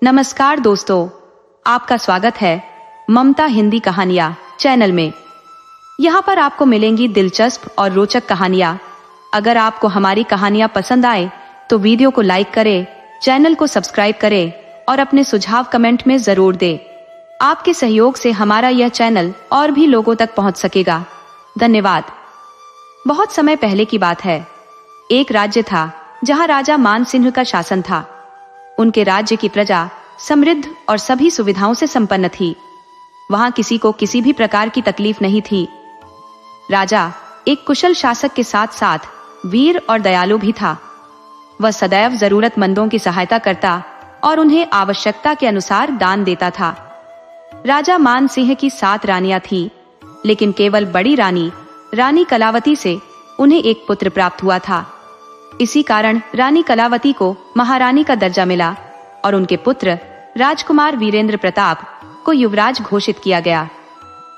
नमस्कार दोस्तों, आपका स्वागत है ममता हिंदी कहानियां चैनल में। यहाँ पर आपको मिलेंगी दिलचस्प और रोचक कहानियां। अगर आपको हमारी कहानियां पसंद आए तो वीडियो को लाइक करें, चैनल को सब्सक्राइब करें और अपने सुझाव कमेंट में जरूर दें। आपके सहयोग से हमारा यह चैनल और भी लोगों तक पहुंच सकेगा। धन्यवाद। बहुत समय पहले की बात है। एक राज्य था जहां राजा मानसिंह का शासन था। उनके राज्य की प्रजा समृद्ध और सभी सुविधाओं से संपन्न थी। वहां किसी को किसी भी प्रकार की तकलीफ नहीं थी। राजा एक कुशल शासक के साथ साथ वीर और दयालु भी था। वह सदैव जरूरतमंदों की सहायता करता और उन्हें आवश्यकता के अनुसार दान देता था। राजा मानसिंह की 7 रानियां थीं, लेकिन केवल बड़ी रानी कलावती से उन्हें एक पुत्र प्राप्त हुआ था। इसी कारण रानी कलावती को महारानी का दर्जा मिला और उनके पुत्र राजकुमार वीरेंद्र प्रताप को युवराज घोषित किया गया।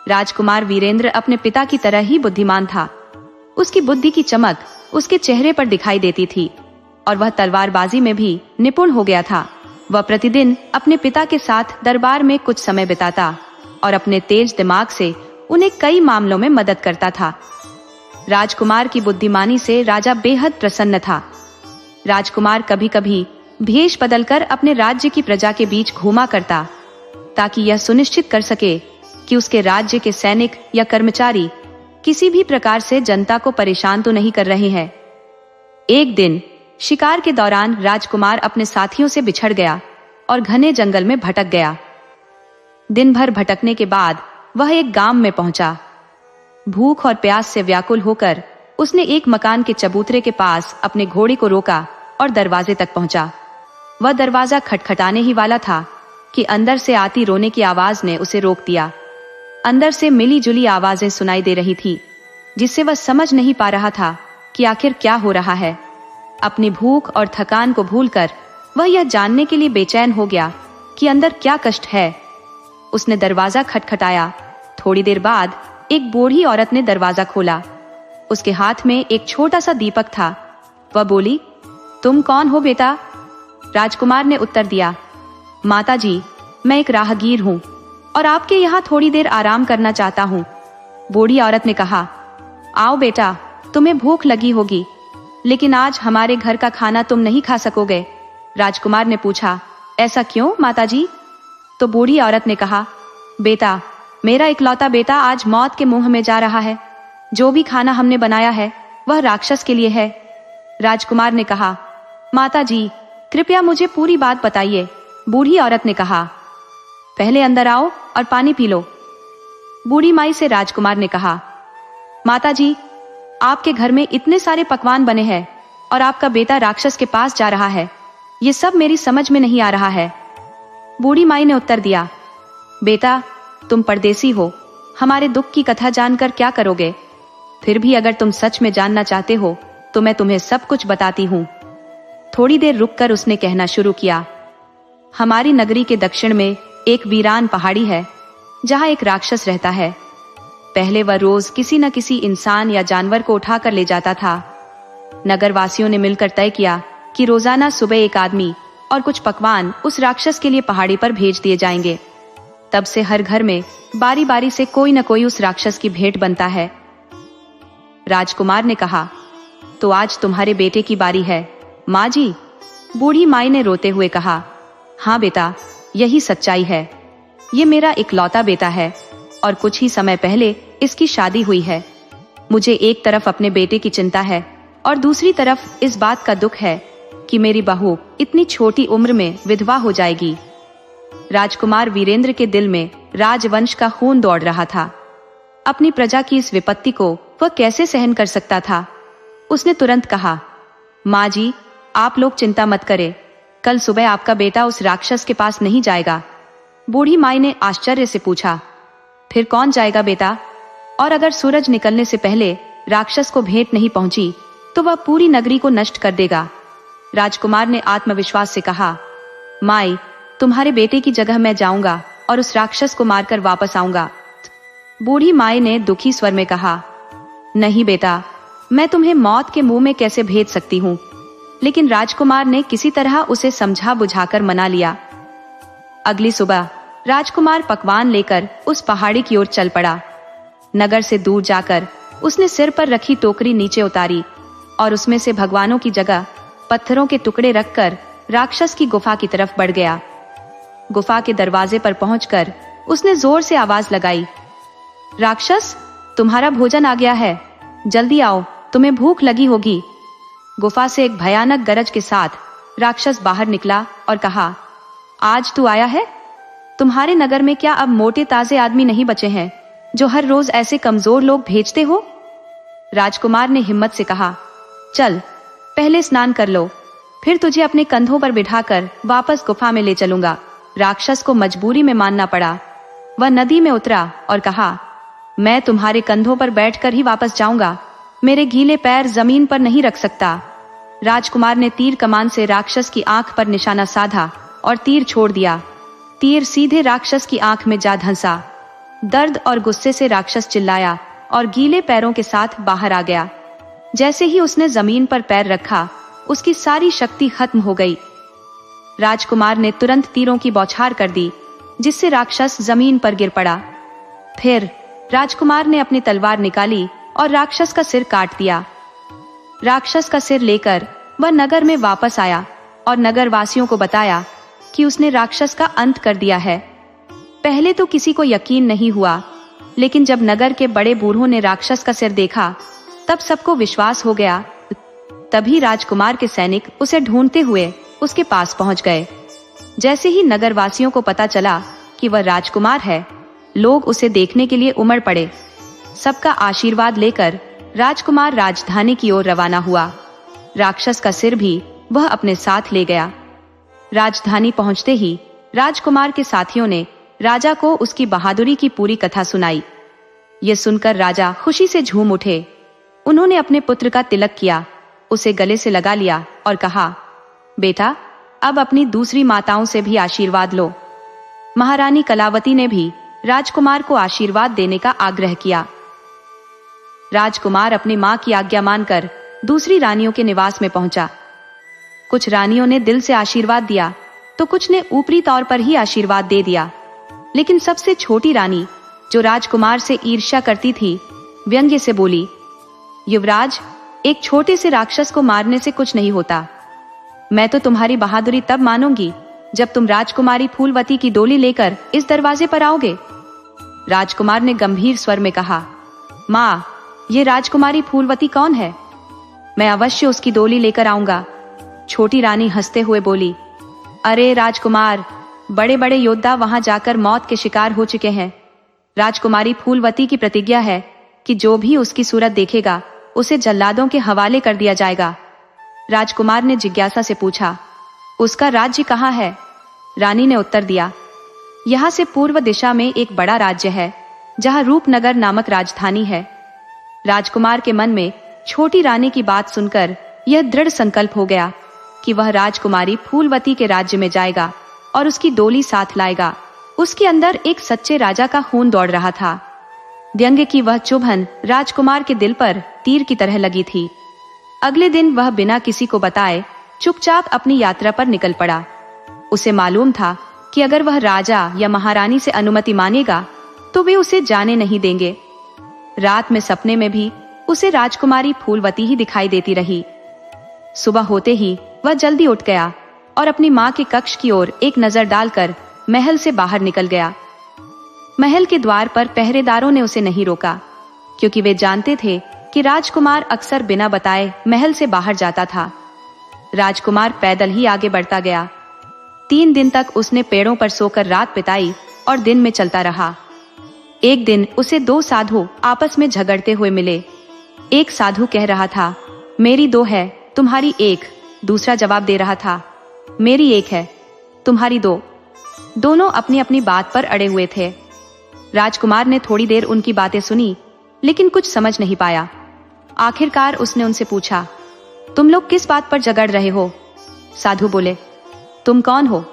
राजकुमार वीरेंद्र अपने पिता की तरह ही बुद्धिमान था। उसकी बुद्धि की चमक उसके चेहरे पर दिखाई देती थी और वह तलवारबाजी में भी निपुण हो गया था। वह प्रतिदिन अपने पिता के साथ दरबार में कुछ समय बिताता और अपने तेज दिमाग से उन्हें कई मामलों में मदद करता था। राजकुमार की बुद्धिमानी से राजा बेहद प्रसन्न था। राजकुमार कभी कभी भेष बदलकर अपने राज्य की प्रजा के बीच घूमा करता, ताकि यह सुनिश्चित कर सके कि उसके राज्य के सैनिक या कर्मचारी किसी भी प्रकार से जनता को परेशान तो नहीं कर रहे हैं। एक दिन शिकार के दौरान राजकुमार अपने साथियों से बिछड़ गया और घने जंगल में भटक गया। दिन भर भटकने के बाद वह एक गांव में पहुंचा। भूख और प्यास से व्याकुल होकर उसने एक मकान के चबूतरे के पास अपने घोड़े को रोका और दरवाजे तक पहुंचा। वह दरवाजा खटखटाने ही वाला था कि अंदर से आती रोने की आवाज ने उसे रोक दिया। अंदर से मिली जुली आवाजें सुनाई दे रही थी, जिससे वह समझ नहीं पा रहा था कि आखिर क्या हो रहा है। अपनी भूख और थकान को भूलकर वह यह जानने के लिए बेचैन हो गया कि अंदर क्या कष्ट है। उसने दरवाजा खटखटाया। थोड़ी देर बाद एक बूढ़ी औरत ने दरवाजा खोला। उसके हाथ में एक छोटा सा दीपक था। वह बोली, तुम कौन हो बेटा? राजकुमार ने उत्तर दिया, माता जी, मैं एक राहगीर हूँ और आपके यहाँ थोड़ी देर आराम करना चाहता हूँ। बूढ़ी औरत ने कहा, आओ बेटा, तुम्हें भूख लगी होगी, लेकिन आज हमारे घर का खाना तुम नहीं खा सकोगे। राजकुमार ने पूछा, ऐसा क्यों माता जी? तो बूढ़ी औरत ने कहा, बेटा, मेरा इकलौता बेटा आज मौत के मुंह में जा रहा है। जो भी खाना हमने बनाया है वह राक्षस के लिए है। राजकुमार ने कहा, माता जी, कृपया मुझे पूरी बात बताइए। बूढ़ी औरत ने कहा, पहले अंदर आओ और पानी पी लो। बूढ़ी माई से राजकुमार ने कहा, माता जी, आपके घर में इतने सारे पकवान बने हैं और आपका बेटा राक्षस के पास जा रहा है। ये सब मेरी समझ में नहीं आ रहा है। बूढ़ी माई ने उत्तर दिया, बेटा, तुम परदेसी हो, हमारे दुख की कथा जानकर क्या करोगे? फिर भी अगर तुम सच में जानना चाहते हो तो मैं तुम्हें सब कुछ बताती हूँ। थोड़ी देर रुककर उसने कहना शुरू किया, हमारी नगरी के दक्षिण में एक वीरान पहाड़ी है जहाँ एक राक्षस रहता है। पहले वह रोज किसी न किसी इंसान या जानवर को उठा कर ले जाता था। नगरवासियों ने मिलकर तय किया कि रोजाना सुबह एक आदमी और कुछ पकवान उस राक्षस के लिए पहाड़ी पर भेज दिए जाएंगे। तब से हर घर में बारी बारी से कोई न कोई उस राक्षस की भेंट बनता है। राजकुमार ने कहा, तो आज तुम्हारे बेटे की बारी है माँ जी। बूढ़ी माई ने रोते हुए कहा, हाँ बेटा, यही सच्चाई है। ये मेरा इकलौता बेटा है और कुछ ही समय पहले इसकी शादी हुई है। मुझे एक तरफ अपने बेटे की चिंता है और दूसरी तरफ इस बात का दुख है कि मेरी बहू इतनी छोटी उम्र में विधवा हो जाएगी। राजकुमार वीरेंद्र के दिल में राजवंश का खून दौड़ रहा था। अपनी प्रजा की इस विपत्ति को वह कैसे सहन कर सकता था? उसने तुरंत कहा, माँ जी, आप लोग चिंता मत करें, कल सुबह आपका बेटा उस राक्षस के पास नहीं जाएगा। बूढ़ी माई ने आश्चर्य से पूछा, फिर कौन जाएगा बेटा? और अगर सूरज निकलने से पहले राक्षस को भेंट नहीं पहुंची तो वह पूरी नगरी को नष्ट कर देगा। राजकुमार ने आत्मविश्वास से कहा, माई, तुम्हारे बेटे की जगह मैं जाऊंगा और उस राक्षस को मारकर वापस आऊंगा। बूढ़ी माई ने दुखी स्वर में कहा, नहीं बेटा, मैं तुम्हें मौत के मुंह में कैसे भेज सकती हूँ। लेकिन राजकुमार ने किसी तरह उसे समझा बुझाकर मना लिया। अगली सुबह राजकुमार पकवान लेकर उस पहाड़ी की ओर चल पड़ा। नगर से दूर जाकर उसने सिर पर रखी टोकरी नीचे उतारी और उसमें से भगवानों की जगह पत्थरों के टुकड़े रखकर राक्षस की गुफा की तरफ बढ़ गया। गुफा के दरवाजे पर पहुंचकर उसने जोर से आवाज लगाई, राक्षस, तुम्हारा भोजन आ गया है, जल्दी आओ, तुम्हें भूख लगी होगी। गुफा से एक भयानक गरज के साथ राक्षस बाहर निकला और कहा, आज तू आया है? तुम्हारे नगर में क्या अब मोटे ताजे आदमी नहीं बचे हैं जो हर रोज ऐसे कमजोर लोग भेजते हो? राजकुमार ने हिम्मत से कहा, चल पहले स्नान कर लो, फिर तुझे अपने कंधों पर बिठाकर वापस गुफा में ले चलूंगा। राक्षस को मजबूरी में मानना पड़ा। वह नदी में उतरा और कहा, मैं तुम्हारे कंधों पर बैठकर ही वापस जाऊंगा, मेरे गीले पैर जमीन पर नहीं रख सकता। राजकुमार ने तीर कमान से राक्षस की आंख पर निशाना साधा और तीर छोड़ दिया। तीर सीधे राक्षस की आंख में जा धंसा। दर्द और गुस्से से राक्षस चिल्लाया और गीले पैरों के साथ बाहर आ गया। जैसे ही उसने जमीन पर पैर रखा, उसकी सारी शक्ति खत्म हो गई। राजकुमार ने तुरंत तीरों की बौछार कर दी, जिससे राक्षस जमीन पर गिर पड़ा। फिर राजकुमार ने अपनी तलवार निकाली और राक्षस का सिर काट दिया। राक्षस का सिर लेकर वह नगर में वापस आया और नगर वासियों को बताया कि उसने राक्षस का अंत कर दिया है। पहले तो किसी को यकीन नहीं हुआ, लेकिन जब नगर के बड़े बूढ़ों ने राक्षस का सिर देखा, तब सबको विश्वास हो गया। तभी राजकुमार के सैनिक उसे ढूंढते हुए उसके पास पहुंच गए। जैसे ही नगर वासियों को पता चला कि वह राजकुमार है, लोग उसे देखने के लिए उमड़ पड़े। सबका आशीर्वाद लेकर राजकुमार राजधानी की ओर रवाना हुआ। राक्षस का सिर भी वह अपने साथ ले गया। राजधानी पहुंचते ही राजकुमार के साथियों ने राजा को उसकी बहादुरी की पूरी कथा सुनाई। ये सुनकर राजा खुशी से झूम उठे। उन्होंने अपने पुत्र का तिलक किया, उसे गले से लगा लिया और कहा, बेटा, अब अपनी दूसरी माताओं से भी आशीर्वाद लो। महारानी कलावती ने भी राजकुमार को आशीर्वाद देने का आग्रह किया। राजकुमार अपनी मां की आज्ञा मानकर दूसरी रानियों के निवास में पहुंचा। कुछ रानियों ने दिल से आशीर्वाद दिया तो कुछ ने ऊपरी तौर पर ही आशीर्वाद दे दिया। लेकिन सबसे छोटी रानी, जो राजकुमार से ईर्ष्या करती थी, व्यंग्य से बोली, युवराज, एक छोटे से राक्षस को मारने से कुछ नहीं होता। मैं तो तुम्हारी बहादुरी तब मानूंगी जब तुम राजकुमारी फूलवती की डोली लेकर इस दरवाजे पर आओगे। राजकुमार ने गंभीर स्वर में कहा, माँ, ये राजकुमारी फूलवती कौन है? मैं अवश्य उसकी डोली लेकर आऊंगा। छोटी रानी हंसते हुए बोली, अरे राजकुमार, बड़े बड़े योद्धा वहां जाकर मौत के शिकार हो चुके हैं। राजकुमारी फूलवती की प्रतिज्ञा है कि जो भी उसकी सूरत देखेगा उसे जल्लादों के हवाले कर दिया जाएगा। राजकुमार ने जिज्ञासा से पूछा, उसका राज्य कहाँ है? रानी ने उत्तर दिया, यहाँ से पूर्व दिशा में एक बड़ा राज्य है, जहाँ रूपनगर नामक राजधानी है। राजकुमार के मन में छोटी रानी की बात सुनकर यह दृढ़ संकल्प हो गया कि वह राजकुमारी फूलवती के राज्य में जाएगा और उसकी डोली साथ लाएगा। उसके अंदर एक सच्चे राजा का खून दौड़ रहा था। व्यंग्य की वह चुभन राजकुमार के दिल पर तीर की तरह लगी थी। अगले दिन वह बिना किसी को बताए चुपचाप अपनी यात्रा पर निकल पड़ा। उसे मालूम था कि अगर वह राजा या महारानी से अनुमति मांगेगा तो वे उसे जाने नहीं देंगे। रात में सपने में भी उसे राजकुमारी फूलवती ही दिखाई देती रही। सुबह होते ही वह जल्दी उठ गया और अपनी मां के कक्ष की ओर एक नजर डालकर महल से बाहर निकल गया। महल के द्वार पर पहरेदारों ने उसे नहीं रोका, क्योंकि वे जानते थे कि राजकुमार अक्सर बिना बताए महल से बाहर जाता था। राजकुमार पैदल ही आगे बढ़ता गया। 3 दिन तक उसने पेड़ों पर सोकर रात बिताई और दिन में चलता रहा। एक दिन उसे 2 साधु आपस में झगड़ते हुए मिले। एक साधु कह रहा था, मेरी 2 है, तुम्हारी 1। दूसरा जवाब दे रहा था, मेरी 1 है, तुम्हारी 2। दोनों अपनी अपनी बात पर अड़े हुए थे। राजकुमार ने थोड़ी देर उनकी बातें सुनी, लेकिन कुछ समझ नहीं पाया। आखिरकार उसने उनसे पूछा, तुम लोग किस बात पर झगड़ रहे हो? साधु बोले, तुम कौन हो?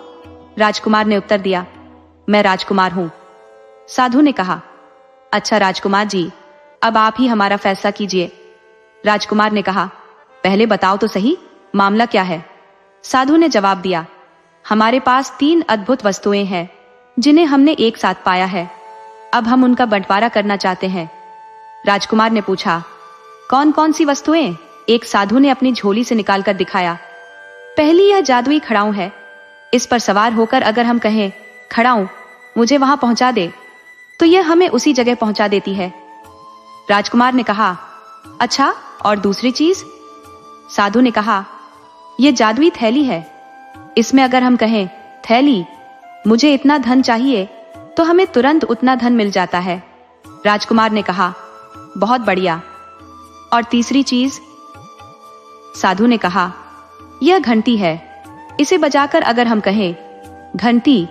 राजकुमार ने उत्तर दिया, मैं राजकुमार हूं। साधु ने कहा, अच्छा राजकुमार जी, अब आप ही हमारा फैसला कीजिए। राजकुमार ने कहा, पहले बताओ तो सही, मामला क्या है? साधु ने जवाब दिया, हमारे पास 3 अद्भुत वस्तुएं हैं जिन्हें हमने एक साथ पाया है। अब हम उनका बंटवारा करना चाहते हैं। राजकुमार ने पूछा, कौन कौन सी वस्तुएं? एक साधु ने अपनी झोली से निकालकर दिखाया। पहली यह जादुई खड़ाऊ है। इस पर सवार होकर अगर हम कहें, खड़ाऊ मुझे वहां पहुंचा दे, तो यह हमें उसी जगह पहुंचा देती है। राजकुमार ने कहा, अच्छा, और दूसरी चीज? साधु ने कहा, यह जादुई थैली है। इसमें अगर हम कहें, थैली मुझे इतना धन चाहिए, तो हमें तुरंत उतना धन मिल जाता है। राजकुमार ने कहा, बहुत बढ़िया। और तीसरी चीज? साधु ने कहा, यह घंटी है। इसे बजाकर अगर हम कहें, घंटी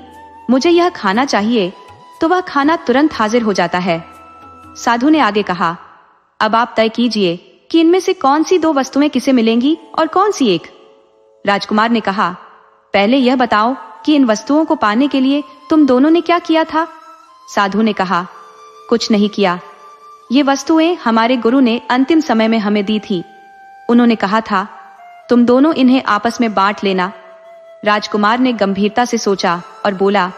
मुझे यह खाना चाहिए, तो वह खाना तुरंत हाजिर हो जाता है। साधु ने आगे कहा, अब आप तय कीजिए कि इनमें से कौन सी 2 वस्तुएं किसे मिलेंगी और कौन सी एक? राजकुमार ने कहा, पहले यह बताओ कि इन वस्तुओं को पाने के लिए तुम दोनों ने क्या किया था? साधु ने कहा, कुछ नहीं किया। ये वस्तुएं हमारे गुरु ने अंतिम समय में हमें दी थी। उन्होंने कहा था, तुम दोनों इन्हें आपस में बांट लेना। राजकुमार ने गंभीरता से सोचा और बोला,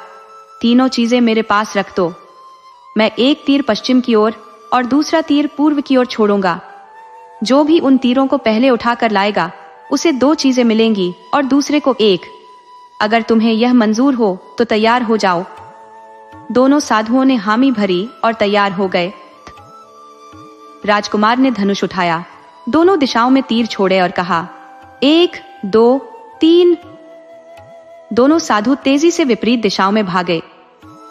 तीनों चीजें मेरे पास रख दो। मैं एक तीर पश्चिम की ओर और दूसरा तीर पूर्व की ओर छोड़ूंगा। जो भी उन तीरों को पहले उठाकर लाएगा, उसे 2 चीजें मिलेंगी और दूसरे को 1। अगर तुम्हें यह मंजूर हो तो तैयार हो जाओ। दोनों साधुओं ने हामी भरी और तैयार हो गए। राजकुमार ने धनुष उठाया, दोनों दिशाओं में तीर छोड़े और कहा, 1, 2, 3। दोनों साधु तेजी से विपरीत दिशाओं में भागे।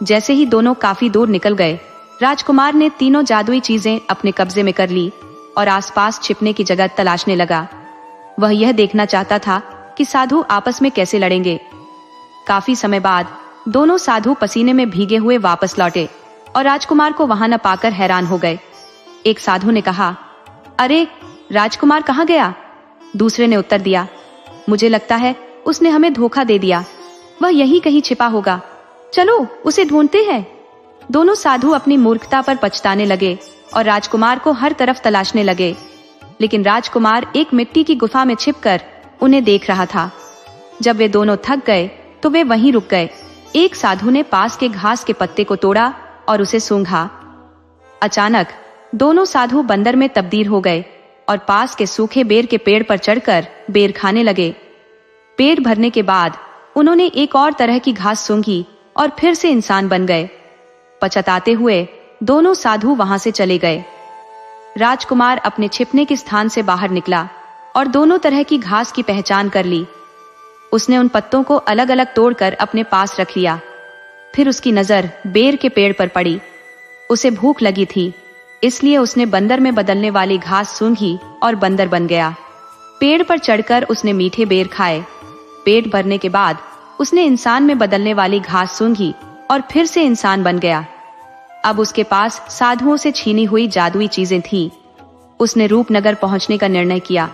जैसे ही दोनों काफी दूर निकल गए, राजकुमार ने तीनों जादुई चीजें अपने कब्जे में कर ली और आसपास छिपने की जगह तलाशने लगा। वह यह देखना चाहता था कि साधु आपस में कैसे लड़ेंगे। काफी समय बाद दोनों साधु पसीने में भीगे हुए वापस लौटे और राजकुमार को वहां न पाकर हैरान हो गए। एक साधु ने कहा, अरे राजकुमार कहाँ गया? दूसरे ने उत्तर दिया, मुझे लगता है उसने हमें धोखा दे दिया। वह यहीं कहीं छिपा होगा, चलो उसे ढूंढते हैं। दोनों साधु अपनी मूर्खता पर पछताने लगे और राजकुमार को हर तरफ तलाशने लगे, लेकिन राजकुमार एक मिट्टी की गुफा में छिपकर उन्हें देख रहा था। जब वे दोनों थक गए तो वे वहीं रुक गए। एक साधु ने पास के घास के पत्ते को तोड़ा और उसे सूंघा। अचानक दोनों साधु बंदर में तब्दील हो गए और पास के सूखे बेर के पेड़ पर चढ़कर बेर खाने लगे। पेट भरने के बाद उन्होंने एक और तरह की घास सूंघी और फिर से इंसान बन गए। पछताते हुए दोनों साधु वहां से चले गए। राजकुमार अपने छिपने के स्थान से बाहर निकला और दोनों तरह की घास की पहचान कर ली। उसने उन पत्तों को अलग अलग तोड़कर अपने पास रख लिया। फिर उसकी नजर बेर के पेड़ पर पड़ी। उसे भूख लगी थी, इसलिए उसने बंदर में बदलने वाली घास सूंघी और बंदर बन गया। पेड़ पर चढ़कर उसने मीठे बेर खाए। पेट भरने के बाद उसने इंसान में बदलने वाली घास सूंघी और फिर से इंसान बन गया। अब उसके पास साधुओं से छीनी हुई जादुई चीजें थीं। उसने रूपनगर पहुंचने का निर्णय किया।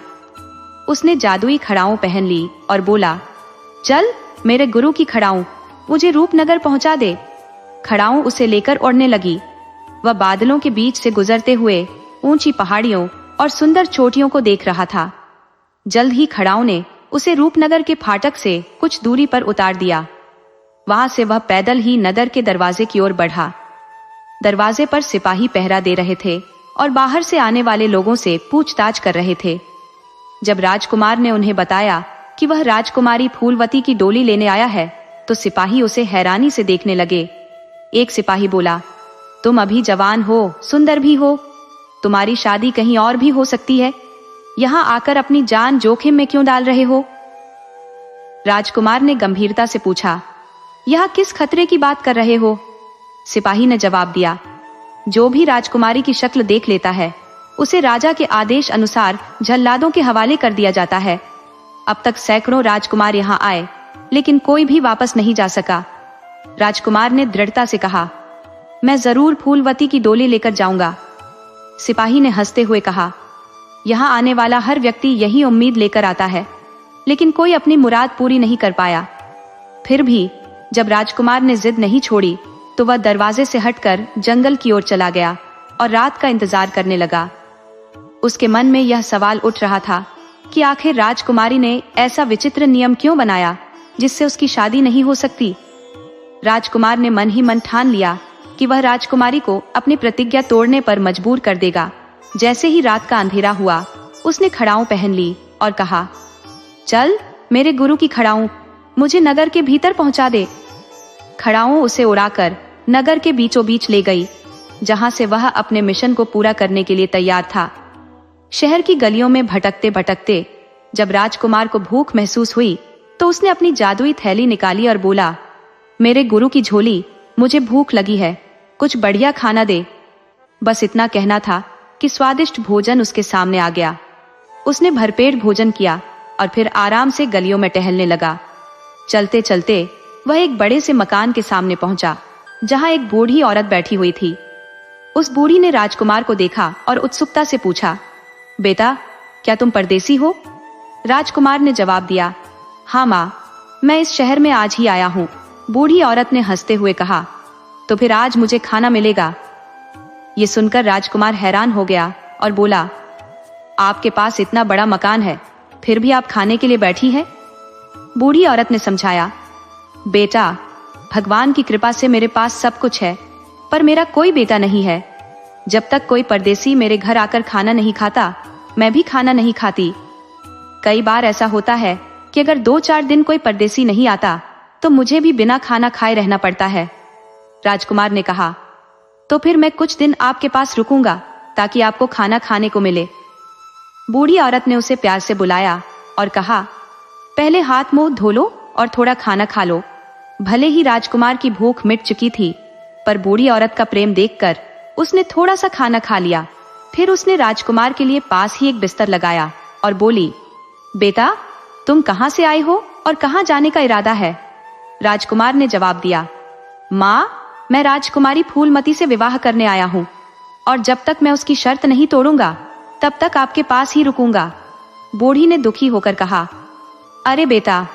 उसने जादुई खड़ाऊ पहन ली और बोला, चल मेरे गुरु की खड़ाऊ, मुझे रूपनगर पहुंचा दे। खड़ाऊ उसे लेकर उड़ने लगी। वह बादलों के बीच से गुजरते हुए ऊंची पहाड़ियों और सुंदर चोटियों को देख रहा था। जल्द ही खड़ाऊ ने उसे रूपनगर के फाटक से कुछ दूरी पर उतार दिया। वहां से वह पैदल ही नगर के दरवाजे की ओर बढ़ा। दरवाजे पर सिपाही पहरा दे रहे थे और बाहर से आने वाले लोगों से पूछताछ कर रहे थे। जब राजकुमार ने उन्हें बताया कि वह राजकुमारी फूलवती की डोली लेने आया है, तो सिपाही उसे हैरानी से देखने लगे। एक सिपाही बोला, तुम अभी जवान हो, सुंदर भी हो, तुम्हारी शादी कहीं और भी हो सकती है। यहाँ आकर अपनी जान जोखिम में क्यों डाल रहे हो? राजकुमार ने गंभीरता से पूछा, यह किस खतरे की बात कर रहे हो? सिपाही ने जवाब दिया, जो भी राजकुमारी की शक्ल देख लेता है, उसे राजा के आदेश अनुसार जल्लादों के हवाले कर दिया जाता है। अब तक सैकड़ों राजकुमार यहाँ आए, लेकिन कोई भी वापस नहीं जा सका। राजकुमार ने दृढ़ता से कहा, मैं जरूर फूलवती की डोली लेकर जाऊंगा। सिपाही ने हंसते हुए कहा, यहाँ आने वाला हर व्यक्ति यही उम्मीद लेकर आता है, लेकिन कोई अपनी मुराद पूरी नहीं कर पाया। फिर भी जब राजकुमार ने जिद नहीं छोड़ी, तो वह दरवाजे से हटकर जंगल की ओर चला गया और रात का इंतजार करने लगा। उसके मन में यह सवाल उठ रहा था कि आखिर राजकुमारी ने ऐसा विचित्र नियम क्यों बनाया जिससे उसकी शादी नहीं हो सकती। राजकुमार ने मन ही मन ठान लिया कि वह राजकुमारी को अपनी प्रतिज्ञा तोड़ने पर मजबूर कर देगा। जैसे ही रात का अंधेरा हुआ, उसने खड़ाऊं पहन ली और कहा, चल मेरे गुरु की खड़ाऊं, मुझे नगर के भीतर पहुंचा दे। खड़ाऊं उसे उड़ाकर नगर के बीचों बीच ले गई, जहां से वह अपने मिशन को पूरा करने के लिए तैयार था। शहर की गलियों में भटकते भटकते जब राजकुमार को भूख महसूस हुई तो उसने अपनी जादुई थैली निकाली और बोला, मेरे गुरु की झोली, मुझे भूख लगी है, कुछ बढ़िया खाना दे। बस इतना कहना था कि स्वादिष्ट भोजन उसके सामने आ गया। उसने भरपेट भोजन किया और फिर आराम से गलियों में टहलने लगा। चलते चलते वह एक बड़े से मकान के सामने पहुंचा, जहां एक बूढ़ी औरत बैठी हुई थी। उस बूढ़ी ने राजकुमार को देखा और उत्सुकता से पूछा, बेटा, क्या तुम परदेसी हो? राजकुमार ने जवाब दिया, हाँ माँ, मैं इस शहर में आज ही आया हूँ। बूढ़ी औरत ने हंसते हुए कहा, तो फिर आज मुझे खाना मिलेगा? ये सुनकर राजकुमार हैरान हो गया और बोला, आपके पास इतना बड़ा मकान है, फिर भी आप खाने के लिए बैठी हैं? बूढ़ी औरत ने समझाया, बेटा, भगवान की कृपा से मेरे पास सब कुछ है, पर मेरा कोई बेटा नहीं है। जब तक कोई परदेसी मेरे घर आकर खाना नहीं खाता, मैं भी खाना नहीं खाती। कई बार ऐसा होता है कि अगर 2-4 दिन कोई परदेसी नहीं आता तो मुझे भी बिना खाना खाए रहना पड़ता है। राजकुमार ने कहा, तो फिर मैं कुछ दिन आपके पास रुकूंगा ताकि आपको खाना खाने को मिले। बूढ़ी औरत ने उसे प्यार से बुलाया और कहा, पहले हाथ मुंह धो लो और थोड़ा खाना खा लो। भले ही राजकुमार की भूख मिट चुकी थी, पर बूढ़ी औरत का प्रेम देखकर उसने थोड़ा सा खाना खा लिया। फिर उसने राजकुमार के लिए पास ही एक बिस्तर लगाया और बोली, बेटा, तुम कहां से आए हो और कहां जाने का इरादा है? राजकुमार ने जवाब दिया, माँ, मैं राजकुमारी फूलमती से विवाह करने आया हूँ और जब तक मैं उसकी शर्त नहीं तोड़ूंगा तब तक आपके पास ही रुकूंगा। बूढ़ी ने दुखी होकर कहा, अरे बेटा,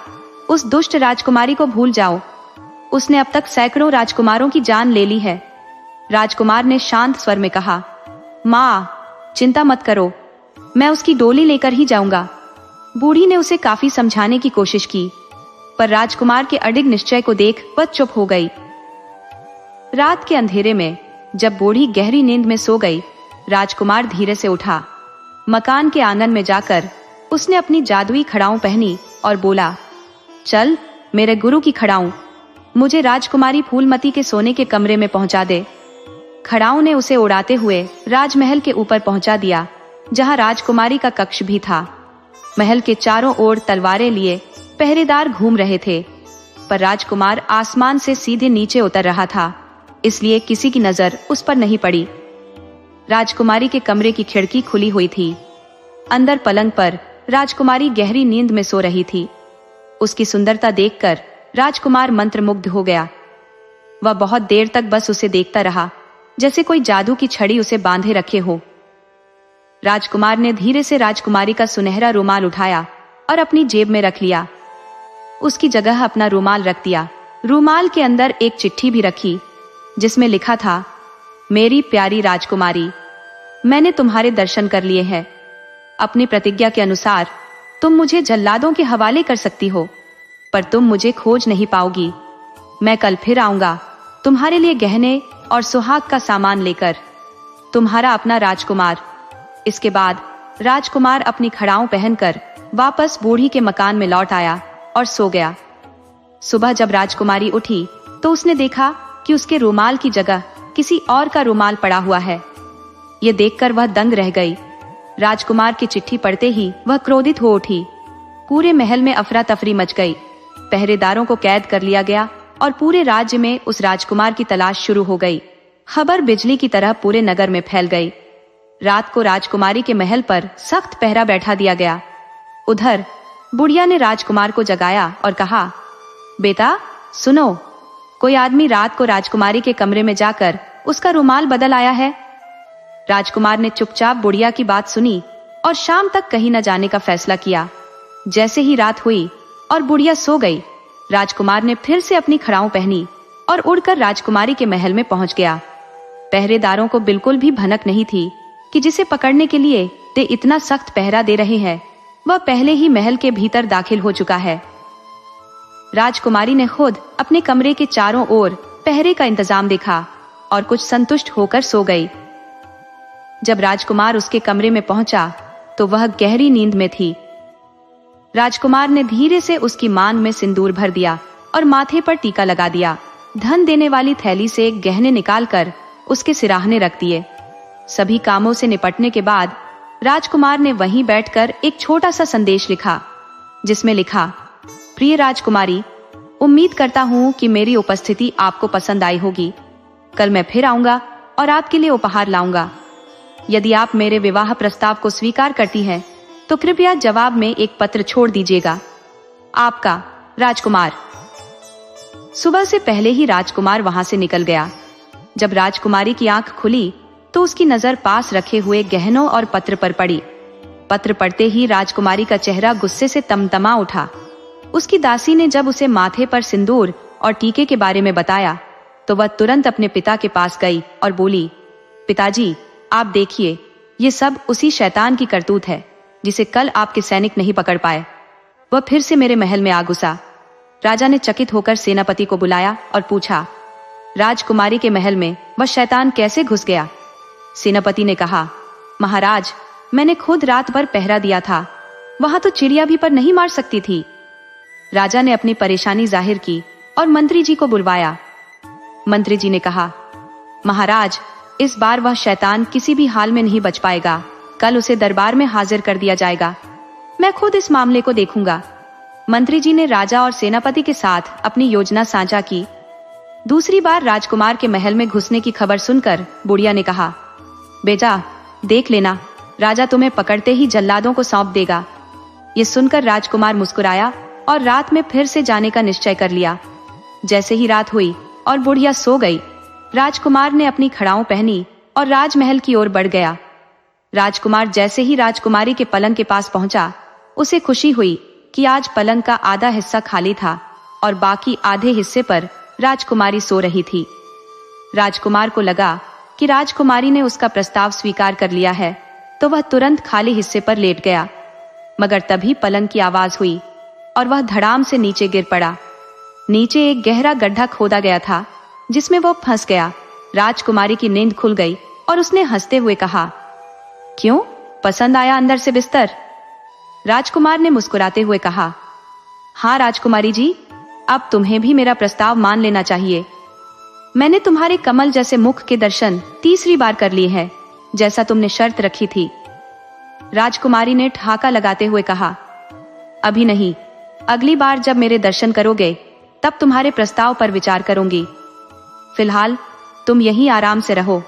उस दुष्ट राजकुमारी को भूल जाओ, उसने अब तक सैकड़ों राजकुमारों की जान ले ली है। राजकुमार ने शांत स्वर में कहा, माँ, चिंता मत करो, मैं उसकी डोली लेकर ही जाऊंगा। बूढ़ी ने उसे काफी समझाने की कोशिश की, पर राजकुमार के अडिग निश्चय को देख वह चुप हो गई। रात के अंधेरे में जब बूढ़ी गहरी नींद में सो गई, राजकुमार धीरे से उठा। मकान के आंगन में जाकर उसने अपनी जादुई खड़ाऊं पहनी और बोला, चल मेरे गुरु की खड़ाऊं, मुझे राजकुमारी फूलमती के सोने के कमरे में पहुंचा दे। खड़ाऊं ने उसे उड़ाते हुए राजमहल के ऊपर पहुंचा दिया, जहां राजकुमारी का कक्ष भी था। महल के चारों ओर तलवारें लिए पहरेदार घूम रहे थे, पर राजकुमार आसमान से सीधे नीचे उतर रहा था, इसलिए किसी की नजर उस पर नहीं पड़ी। राजकुमारी के कमरे की खिड़की खुली हुई थी। अंदर पलंग पर राजकुमारी गहरी नींद में सो रही थी। उसकी सुंदरता देखकर राजकुमार मंत्रमुग्ध हो गया। वह बहुत देर तक बस उसे देखता रहा, जैसे कोई जादू की छड़ी उसे बांधे रखे हो। राजकुमार ने धीरे से राजकुमारी का सुनहरा रुमाल उठाया और अपनी जेब में रख लिया। उसकी जगह अपना रुमाल रख दिया। रुमाल के अंदर एक चिट्ठी भी रखी, जिसमें लिखा था, मेरी प्यारी राजकुमारी, मैंने तुम्हारे दर्शन कर लिए हैं। अपनी प्रतिज्ञा के अनुसार तुम मुझे जल्लादों के हवाले कर सकती हो, पर तुम मुझे खोज नहीं पाओगी। मैं कल फिर आऊंगा तुम्हारे लिए गहने और सुहाग का सामान लेकर। तुम्हारा अपना राजकुमार। इसके बाद राजकुमार अपनी खड़ाऊं पहनकर वापस बूढ़ी के मकान में लौट आया और सो गया। सुबह जब राजकुमारी उठी तो उसने देखा कि उसके रुमाल की जगह किसी और का रुमाल पड़ा हुआ है। ये देखकर वह दंग रह गई। राजकुमार की चिट्ठी पढ़ते ही वह क्रोधित हो उठी। पूरे महल में अफरा तफरी मच गई। पहरेदारों को कैद कर लिया गया और पूरे राज्य में उस राजकुमार की तलाश शुरू हो गई। खबर बिजली की तरह पूरे नगर में फैल गई। रात को राजकुमारी के महल पर सख्त पहरा बैठा दिया गया। उधर बुढ़िया ने राजकुमार को जगाया और कहा, बेटा सुनो, कोई आदमी रात को राजकुमारी के कमरे में जाकर उसका रुमाल बदल आया है। राजकुमार ने चुपचाप बुढ़िया की बात सुनी और शाम तक कहीं न जाने का फैसला किया। जैसे ही रात हुई और बुढ़िया सो गई, राजकुमार ने फिर से अपनी खड़ाऊं पहनी और उड़कर राजकुमारी के महल में पहुंच गया। पहरेदारों को बिल्कुल भी भनक नहीं थी कि जिसे पकड़ने के लिए वे इतना सख्त पहरा दे रहे हैं, वह पहले ही महल के भीतर दाखिल हो चुका है। राजकुमारी ने खुद अपने कमरे के चारों ओर पहरे का इंतजाम देखा और कुछ संतुष्ट होकर सो गई। जब राजकुमार उसके कमरे में पहुंचा तो वह गहरी नींद में थी। राजकुमार ने धीरे से उसकी मांग में सिंदूर भर दिया और माथे पर टीका लगा दिया। धन देने वाली थैली से गहने निकालकर उसके सिराहने रख दिए। सभी कामों से निपटने के बाद राजकुमार ने वहीं बैठकर एक छोटा सा संदेश लिखा, जिसमें लिखा, प्रिय राजकुमारी, उम्मीद करता हूँ कि मेरी उपस्थिति आपको पसंद आई होगी। कल मैं फिर आऊंगा और आपके लिए उपहार लाऊंगा। यदि आप मेरे विवाह प्रस्ताव को स्वीकार करती हैं, तो कृपया जवाब में एक पत्र छोड़ दीजिएगा। आपका राजकुमार। सुबह से पहले ही राजकुमार वहां से निकल गया। जब राजकुमारी की आंख खुली तो उसकी नजर पास रखे हुए गहनों और पत्र पर पड़ी। पत्र पढ़ते ही राजकुमारी का चेहरा गुस्से से तमतमा उठा। उसकी दासी ने जब उसे माथे पर सिंदूर और टीके के बारे में बताया तो वह तुरंत अपने पिता के पास गई और बोली, पिताजी, आप देखिए, ये सब उसी शैतान की करतूत है जिसे कल आपके सैनिक नहीं पकड़ पाए। वह फिर से मेरे महल में आ घुसा। राजा ने चकित होकर सेनापति को बुलाया और पूछा, राजकुमारी के महल में वह शैतान कैसे घुस गया? सेनापति ने कहा, महाराज, मैंने खुद रात भर पहरा दिया था। वहां तो चिड़िया भी पर नहीं मार सकती थी। राजा ने अपनी परेशानी जाहिर की और मंत्री जी को बुलवाया। मंत्री जी ने कहा, महाराज, इस बार वह शैतान किसी भी हाल में नहीं बच पाएगा। कल उसे दरबार में हाजिर कर दिया जाएगा। मैं खुद इस मामले को देखूंगा। मंत्री जी ने राजा और सेनापति के साथ अपनी योजना साझा की। दूसरी बार राजकुमार के महल में घुसने की खबर सुनकर बुढ़िया ने कहा, बेटा, देख लेना, राजा तुम्हें पकड़ते ही जल्लादों को सौंप देगा। ये सुनकर राजकुमार मुस्कुराया और रात में फिर से जाने का निश्चय कर लिया। जैसे ही रात हुई और बुढ़िया सो गई, राजकुमार ने अपनी खड़ाऊं पहनी और राजमहल की ओर बढ़ गया। राजकुमार जैसे ही राजकुमारी के पलंग के पास पहुंचा, उसे खुशी हुई कि आज पलंग का आधा हिस्सा खाली था और बाकी आधे हिस्से पर राजकुमारी सो रही थी। राजकुमार को लगा कि राजकुमारी ने उसका प्रस्ताव स्वीकार कर लिया है, तो वह तुरंत खाली हिस्से पर लेट गया। मगर तभी पलंग की आवाज हुई और वह धड़ाम से नीचे गिर पड़ा। नीचे एक गहरा गड्ढा खोदा गया था जिसमें वह फंस गया। राजकुमारी की नींद खुल गई और उसने हंसते हुए कहा, क्यों, पसंद आया अंदर से बिस्तर? राजकुमार ने मुस्कुराते हुए कहा, हाँ राजकुमारी जी, अब तुम्हें भी मेरा प्रस्ताव मान लेना चाहिए। मैंने तुम्हारे कमल जैसे मुख के दर्शन तीसरी बार कर लिए हैं, जैसा तुमने शर्त रखी थी। राजकुमारी ने ठहाका लगाते हुए कहा, अभी नहीं, अगली बार जब मेरे दर्शन करोगे तब तुम्हारे प्रस्ताव पर विचार करूंगी। फिलहाल तुम यहीं आराम से रहो।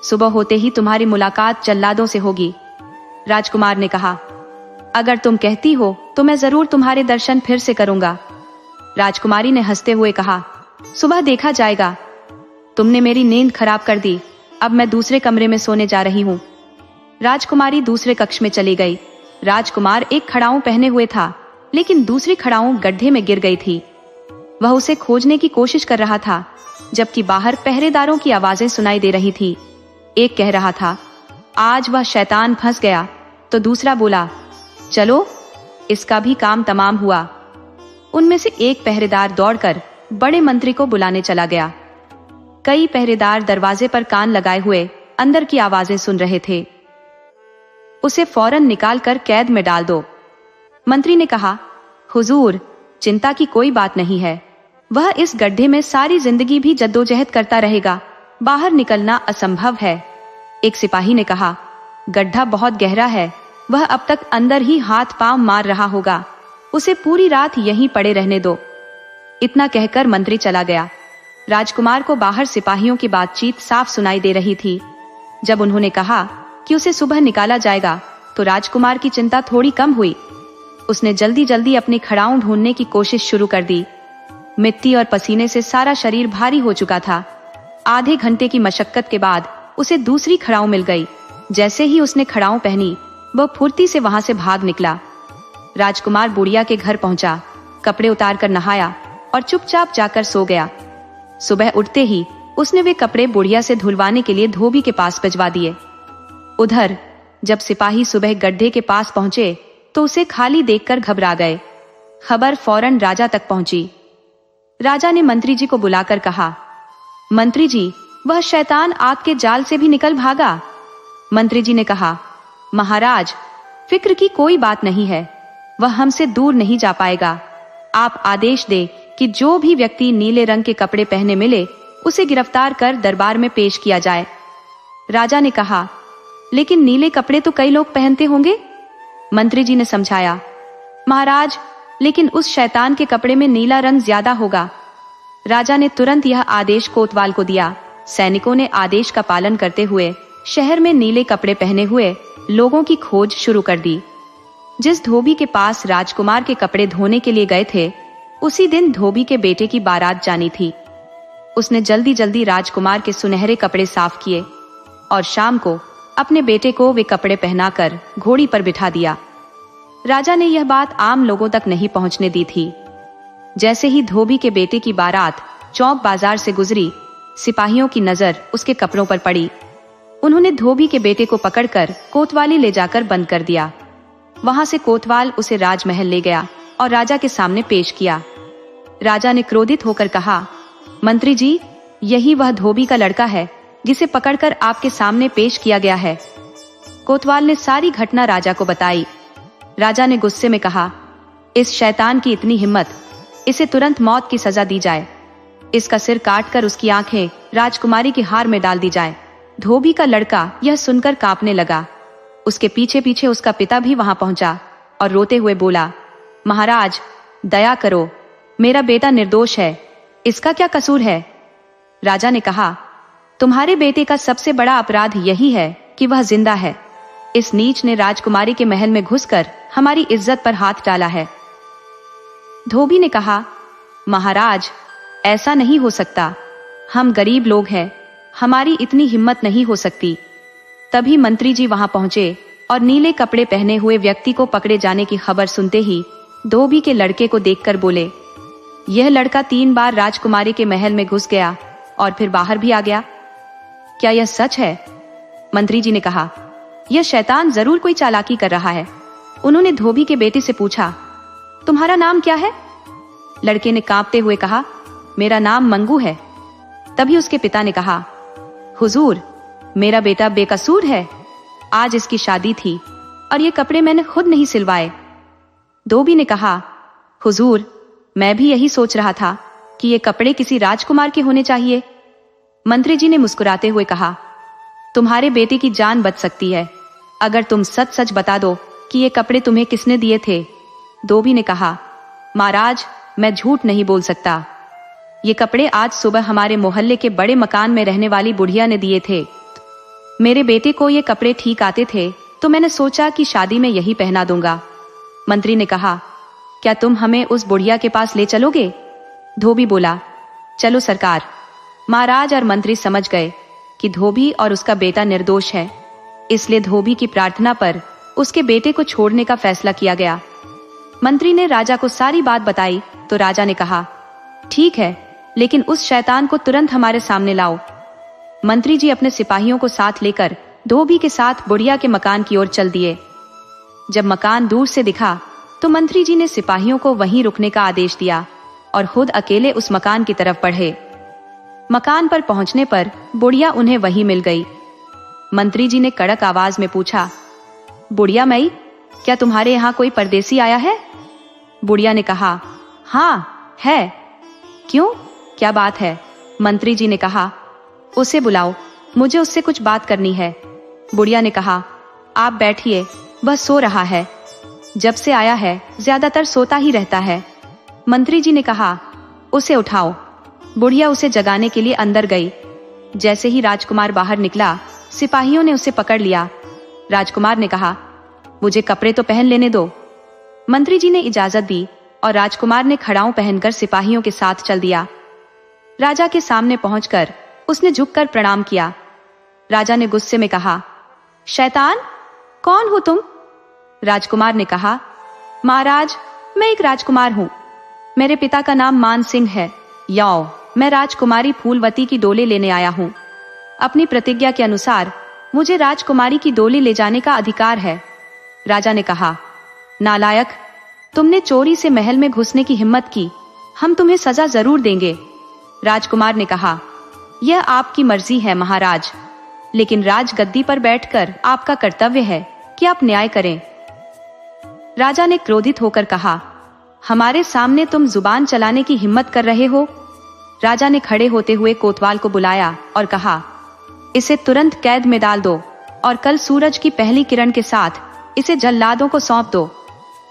सुबह होते ही तुम्हारी मुलाकात जल्लादों से होगी। राजकुमार ने कहा, अगर तुम कहती हो तो मैं जरूर तुम्हारे दर्शन फिर से करूंगा। राजकुमारी ने हंसते हुए कहा, सुबह देखा जाएगा। तुमने मेरी नींद खराब कर दी। अब मैं दूसरे कमरे में सोने जा रही हूँ। राजकुमारी दूसरे कक्ष में चली गई। राजकुमार एक खड़ाऊं पहने हुए था, लेकिन दूसरी खड़ाऊं गड्ढे में गिर गई थी। वह उसे खोजने की कोशिश कर रहा था, जबकि बाहर पहरेदारों की आवाजें सुनाई दे रही थी। एक कह रहा था, आज वह शैतान फंस गया, तो दूसरा बोला, चलो, इसका भी काम तमाम हुआ। उनमें से एक पहरेदार दौड़कर बड़े मंत्री को बुलाने चला गया। कई पहरेदार दरवाजे पर कान लगाए हुए अंदर की आवाजें सुन रहे थे। उसे फौरन निकालकर कैद में डाल दो। मंत्री ने कहा, हुजूर, चिंता की कोई बात नहीं है। वह इस गड्ढे में सारी जिंदगी भी जद्दोजहद करता रहेगा। बाहर निकलना असंभव है। एक सिपाही ने कहा, गड्ढा बहुत गहरा है, वह अब तक अंदर ही हाथ पांव मार रहा होगा। उसे पूरी रात यहीं पड़े रहने दो। इतना कहकर मंत्री चला गया। राजकुमार को बाहर सिपाहियों की बातचीत साफ सुनाई दे रही थी। जब उन्होंने कहा कि उसे सुबह निकाला जाएगा, तो राजकुमार की चिंता थोड़ी कम हुई। उसने जल्दी जल्दी अपनी खड़ाऊं ढूंढने की कोशिश शुरू कर दी। मिट्टी और पसीने से सारा शरीर भारी हो चुका था। आधे घंटे की मशक्कत के बाद उसे दूसरी खड़ाऊं मिल गई। जैसे ही उसने खड़ाऊं पहनी, वह फुर्ती से वहां से भाग निकला। राजकुमार बुढ़िया के घर पहुंचा, कपड़े उतार कर नहाया और चुपचाप जाकर सो गया। सुबह उठते ही उसने वे कपड़े बुढ़िया से धुलवाने के लिए धोबी के पास भिजवा दिए। उधर जब सिपाही सुबह गड्ढे के पास पहुंचे तो उसे खाली देखकर घबरा गए। खबर फौरन राजा तक पहुंची। राजा ने मंत्री जी को बुलाकर कहा, मंत्री जी, वह शैतान आग के जाल से भी निकल भागा। मंत्री जी ने कहा, महाराज, फिक्र की कोई बात नहीं है, वह हमसे दूर नहीं जा पाएगा। आप आदेश दे कि जो भी व्यक्ति नीले रंग के कपड़े पहने मिले उसे गिरफ्तार कर दरबार में पेश किया जाए। राजा ने कहा, लेकिन नीले कपड़े तो कई लोग पहनते होंगे। मंत्री जी ने समझाया, महाराज, लेकिन उस शैतान के कपड़े में नीला रंग ज्यादा होगा। राजा ने तुरंत यह आदेश कोतवाल को दिया। सैनिकों ने आदेश का पालन करते हुए शहर में नीले कपड़े पहने हुए लोगों की खोज शुरू कर दी। जिस धोबी के पास राजकुमार के कपड़े धोने के लिए गए थे, उसी दिन धोबी के बेटे की बारात जानी थी। उसने जल्दी जल्दी राजकुमार के सुनहरे कपड़े साफ किए और शाम को अपने बेटे को वे कपड़े पहनाकर घोड़ी पर बिठा दिया। राजा ने यह बात आम लोगों तक नहीं पहुंचने दी थी। जैसे ही धोबी के बेटे की बारात चौक बाजार से गुजरी, सिपाहियों की नजर उसके कपड़ों पर पड़ी। उन्होंने धोबी के बेटे को पकड़कर कोतवाली ले जाकर बंद कर दिया। वहां से कोतवाल उसे राजमहल ले गया और राजा के सामने पेश किया। राजा ने क्रोधित होकर कहा, मंत्री जी, यही वह धोबी का लड़का है जिसे पकड़कर आपके सामने पेश किया गया है। कोतवाल ने सारी घटना राजा को बताई। राजा ने गुस्से में कहा, इस शैतान की इतनी हिम्मत, इसे तुरंत मौत की सजा दी जाए। इसका सिर काटकर उसकी आंखें राजकुमारी की हार में डाल दी जाए। धोबी का लड़का यह सुनकर कांपने लगा। उसके पीछे पीछे उसका पिता भी वहां पहुंचा और रोते हुए बोला, महाराज, दया करो, मेरा बेटा निर्दोष है, इसका क्या कसूर है। राजा ने कहा, तुम्हारे बेटे का सबसे बड़ा अपराध यही है कि वह जिंदा है। इस नीच ने राजकुमारी के महल में घुसकर हमारी इज्जत पर हाथ डाला है। धोबी ने कहा, महाराज, ऐसा नहीं हो सकता, हम गरीब लोग हैं, हमारी इतनी हिम्मत नहीं हो सकती। तभी मंत्री जी वहां पहुंचे और नीले कपड़े पहने हुए व्यक्ति को पकड़े जाने की खबर सुनते ही धोबी के लड़के को देखकर बोले, यह लड़का 3 बार राजकुमारी के महल में घुस गया और फिर बाहर भी आ गया। क्या यह सच है? मंत्री जी ने कहा, यह शैतान जरूर कोई चालाकी कर रहा है। उन्होंने धोबी के बेटे से पूछा, तुम्हारा नाम क्या है? लड़के ने कांपते हुए कहा, मेरा नाम मंगू है। तभी उसके पिता ने कहा, हुजूर, मेरा बेटा बेकसूर है, आज इसकी शादी थी और ये कपड़े मैंने खुद नहीं सिलवाए। धोबी ने कहा, हुजूर, मैं भी यही सोच रहा था कि ये कपड़े किसी राजकुमार के होने चाहिए। मंत्री जी ने मुस्कुराते हुए कहा, तुम्हारे बेटे की जान बच सकती है अगर तुम सच सच बता दो कि ये कपड़े तुम्हें किसने दिए थे। धोबी ने कहा, महाराज, मैं झूठ नहीं बोल सकता। ये कपड़े आज सुबह हमारे मोहल्ले के बड़े मकान में रहने वाली बुढ़िया ने दिए थे। मेरे बेटे को ये कपड़े ठीक आते थे तो मैंने सोचा कि शादी में यही पहना दूंगा। मंत्री ने कहा, क्या तुम हमें उस बुढ़िया के पास ले चलोगे? धोबी बोला, चलो सरकार। महाराज और मंत्री समझ गए कि धोबी और उसका बेटा निर्दोष है, इसलिए धोबी की प्रार्थना पर उसके बेटे को छोड़ने का फैसला किया गया। मंत्री ने राजा को सारी बात बताई तो राजा ने कहा, ठीक है, लेकिन उस शैतान को तुरंत हमारे सामने लाओ। मंत्री जी अपने सिपाहियों को साथ लेकर धोबी के साथ बुढ़िया के मकान की ओर चल दिए। जब मकान दूर से दिखा तो मंत्री जी ने सिपाहियों को वहीं रुकने का आदेश दिया और खुद अकेले उस मकान की तरफ बढ़े। मकान पर पहुंचने पर बुढ़िया उन्हें वहीं मिल गई। मंत्री जी ने कड़क आवाज में पूछा, बुढ़िया मई, क्या तुम्हारे यहाँ कोई परदेसी आया है? बुढ़िया ने कहा, हाँ है। क्यों, क्या बात है? मंत्री जी ने कहा, उसे बुलाओ, मुझे उससे कुछ बात करनी है। बुढ़िया ने कहा, आप बैठिए, वह सो रहा है, जब से आया है ज्यादातर सोता ही रहता है। मंत्री जी ने कहा, उसे उठाओ। बुढ़िया उसे जगाने के लिए अंदर गई। जैसे ही राजकुमार बाहर निकला, सिपाहियों ने उसे पकड़ लिया। राजकुमार ने कहा, मुझे कपड़े तो पहन लेने दो। मंत्री जी ने इजाजत दी और राजकुमार ने खड़ाऊं पहनकर सिपाहियों के साथ चल दिया। राजा के सामने पहुंचकर उसने झुककर प्रणाम किया। राजा ने गुस्से में कहा, शैतान, कौन हो तुम? राजकुमार ने कहा, महाराज, मैं एक राजकुमार हूं, मेरे पिता का नाम मान सिंह है। याओ, मैं राजकुमारी फूलवती की डोली लेने आया हूं। अपनी प्रतिज्ञा के अनुसार मुझे राजकुमारी की डोली ले जाने का अधिकार है। राजा ने कहा, नालायक, तुमने चोरी से महल में घुसने की हिम्मत की, हम तुम्हें सजा जरूर देंगे। राजकुमार ने कहा, यह आपकी मर्जी है महाराज, लेकिन राजगद्दी पर बैठकर आपका कर्तव्य है कि आप न्याय करें। राजा ने क्रोधित होकर कहा, हमारे सामने तुम जुबान चलाने की हिम्मत कर रहे हो? राजा ने खड़े होते हुए कोतवाल को बुलाया और कहा, इसे तुरंत कैद में डाल दो और कल सूरज की पहली किरण के साथ इसे जल्लादों को सौंप दो।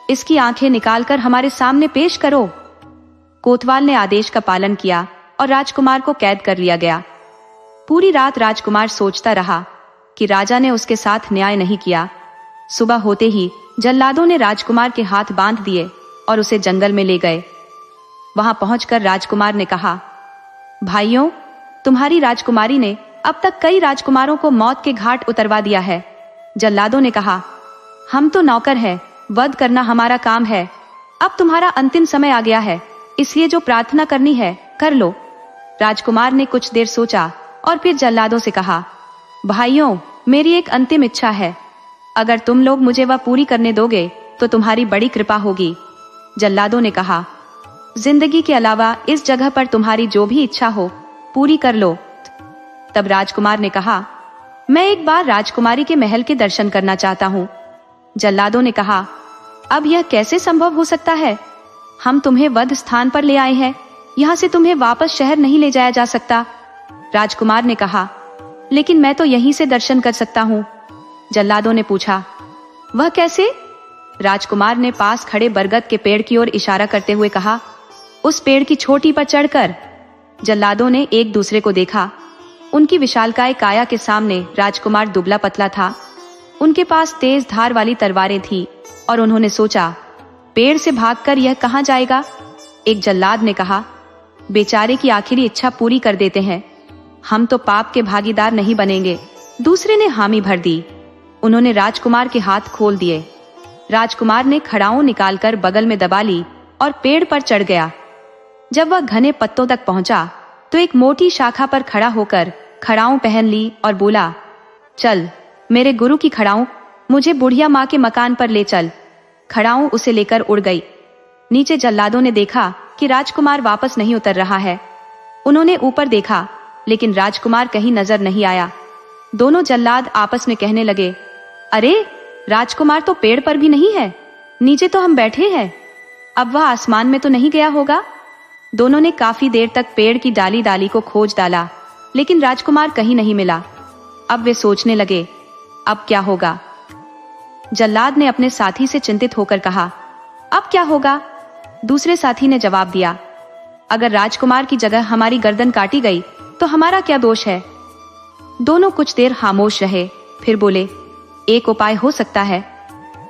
इसकी आंखें निकालकर हमारे सामने पेश करो। कोतवाल ने आदेश का पालन किया और राजकुमार को कैद कर लिया गया। पूरी रात राजकुमार सोचता रहा कि राजा ने उसके साथ न्याय नहीं किया। सुबह होते ही जल्लादों ने राजकुमार के हाथ बांध दिए और उसे जंगल में ले गए। वहां पहुंचकर राजकुमार ने कहा, भाइयों, तुम्हारी राजकुमारी ने अब तक कई राजकुमारों को मौत के घाट उतरवा दिया है। जल्लादों ने कहा, हम तो नौकर हैं, वध करना हमारा काम है। अब तुम्हारा अंतिम समय आ गया है, इसलिए जो प्रार्थना करनी है कर लो। राजकुमार ने कुछ देर सोचा और फिर जल्लादों से कहा, भाइयों, मेरी एक अंतिम इच्छा है। अगर तुम लोग मुझे वह पूरी करने दोगे तो तुम्हारी बड़ी कृपा होगी। जल्लादों ने कहा, जिंदगी के अलावा इस जगह पर तुम्हारी जो भी इच्छा हो पूरी कर लो। तब राजकुमार ने कहा, मैं एक बार राजकुमारी के महल के दर्शन करना चाहता हूँ। जल्लादों ने कहा, अब यह कैसे संभव हो सकता है? हम तुम्हें वध स्थान पर ले आए हैं, यहाँ से तुम्हें वापस शहर नहीं ले जाया जा सकता। राजकुमार ने कहा, लेकिन मैं तो यहीं से दर्शन कर सकता हूँ। जल्लादों ने पूछा, वह कैसे? राजकुमार ने पास खड़े बरगद के पेड़ की ओर इशारा करते हुए कहा, उस पेड़ की चोटी पर चढ़कर। जल्लादों ने एक दूसरे को देखा। उनकी विशालकाय काया के सामने राजकुमार दुबला पतला था। उनके पास तेज धार वाली तलवारें थी और उन्होंने सोचा, पेड़ से भागकर यह कहां जाएगा? एक जल्लाद ने कहा, बेचारे की आखिरी इच्छा पूरी कर देते हैं, हम तो पाप के भागीदार नहीं बनेंगे। दूसरे ने हामी भर दी। उन्होंने राजकुमार के हाथ खोल दिए। राजकुमार ने खड़ाऊं निकालकर बगल में दबा ली और पेड़ पर चढ़ गया। जब वह घने पत्तों तक पहुंचा तो एक मोटी शाखा पर खड़ा होकर खड़ाऊं पहन ली और बोला, चल मेरे गुरु की खड़ाऊं, मुझे बुढ़िया माँ के मकान पर ले चल। खड़ाऊं उसे लेकर उड़ गई। नीचे जल्लादों ने देखा कि राजकुमार वापस नहीं उतर रहा है। उन्होंने ऊपर देखा, लेकिन राजकुमार कहीं नजर नहीं आया। दोनों जल्लाद आपस में कहने लगे, अरे राजकुमार तो पेड़ पर भी नहीं है, नीचे तो हम बैठे हैं। अब वह आसमान में तो नहीं गया होगा? दोनों ने काफी देर तक पेड़ की डाली डाली को खोज डाला, लेकिन राजकुमार कहीं नहीं मिला। अब वे सोचने लगे, अब क्या होगा? जल्लाद ने अपने साथी से चिंतित होकर कहा, अब क्या होगा? दूसरे साथी ने जवाब दिया, अगर राजकुमार की जगह हमारी गर्दन काटी गई तो हमारा क्या दोष है? दोनों कुछ देर खामोश रहे, फिर बोले, एक उपाय हो सकता है।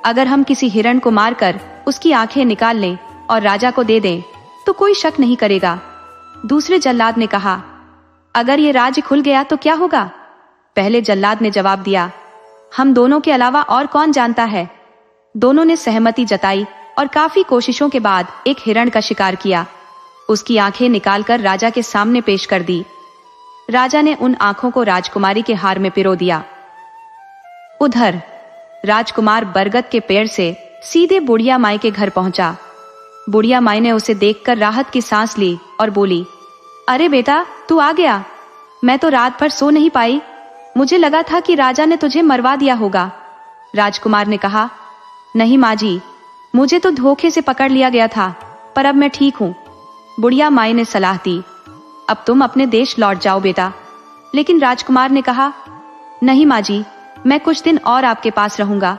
अगर हम किसी हिरण को मारकर उसकी आंखें निकाल लें और राजा को दे दें तो कोई शक नहीं करेगा। दूसरे जल्लाद ने कहा, अगर ये राज्य खुल गया तो क्या होगा? पहले जल्लाद ने जवाब दिया, हम दोनों के अलावा और कौन जानता है। दोनों ने सहमति जताई और काफी कोशिशों के बाद एक हिरण का शिकार किया। उसकी आंखें निकालकर राजा के सामने पेश कर दी। राजा ने उन आंखों को राजकुमारी के हार में पिरो दिया। उधर राजकुमार बरगद के पेड़ से सीधे बुढ़िया माई के घर पहुंचा। बुढ़िया माई ने उसे देखकर राहत की सांस ली और बोली, अरे बेटा, तू आ गया। मैं तो रात भर सो नहीं पाई, मुझे लगा था कि राजा ने तुझे मरवा दिया होगा। राजकुमार ने कहा, नहीं माँ जी, मुझे तो धोखे से पकड़ लिया गया था, पर अब मैं ठीक हूँ। बुढ़िया माई ने सलाह दी, अब तुम अपने देश लौट जाओ बेटा। लेकिन राजकुमार ने कहा, नहीं माँ जी, मैं कुछ दिन और आपके पास रहूंगा।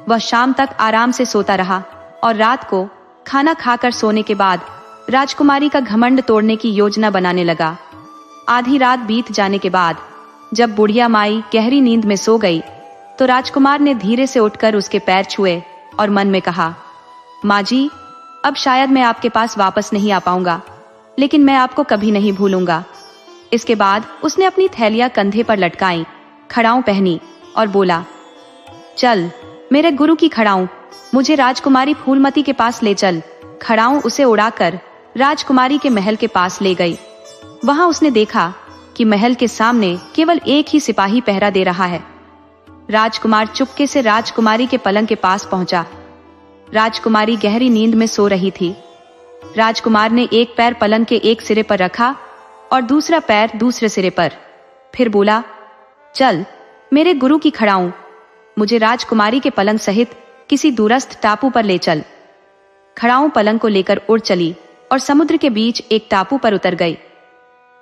वह शाम तक आराम से सोता रहा और रात को खाना खाकर सोने के बाद राजकुमारी का घमंड तोड़ने की योजना बनाने लगा। आधी रात बीत जाने के बाद जब बुढ़िया माई गहरी नींद में सो गई तो राजकुमार ने धीरे से उठकर उसके पैर छुए और मन में कहा, माँ जी, अब शायद मैं आपके पास वापस नहीं आ पाऊंगा, लेकिन मैं आपको कभी नहीं भूलूंगा। इसके बाद उसने अपनी थैलियां कंधे पर लटकाई, खड़ाऊं पहनी और बोला, चल मेरे गुरु की खड़ाऊं, मुझे राजकुमारी फूलमती के पास ले चल। खड़ाऊं उसे उड़ाकर राजकुमारी के महल के पास ले गई। वहां उसने देखा कि महल के सामने केवल एक ही सिपाही पहरा दे रहा है। राजकुमार चुपके से राजकुमारी के पलंग के पास पहुंचा। राजकुमारी गहरी नींद में सो रही थी। राजकुमार ने एक पैर पलंग के एक सिरे पर रखा और दूसरा पैर दूसरे सिरे पर। फिर बोला, चल मेरे गुरु की खड़ाऊं, मुझे राजकुमारी के पलंग सहित किसी दूरस्थ टापू पर ले चल। खड़ाऊं पलंग को लेकर उड़ चली और समुद्र के बीच एक टापू पर उतर गई।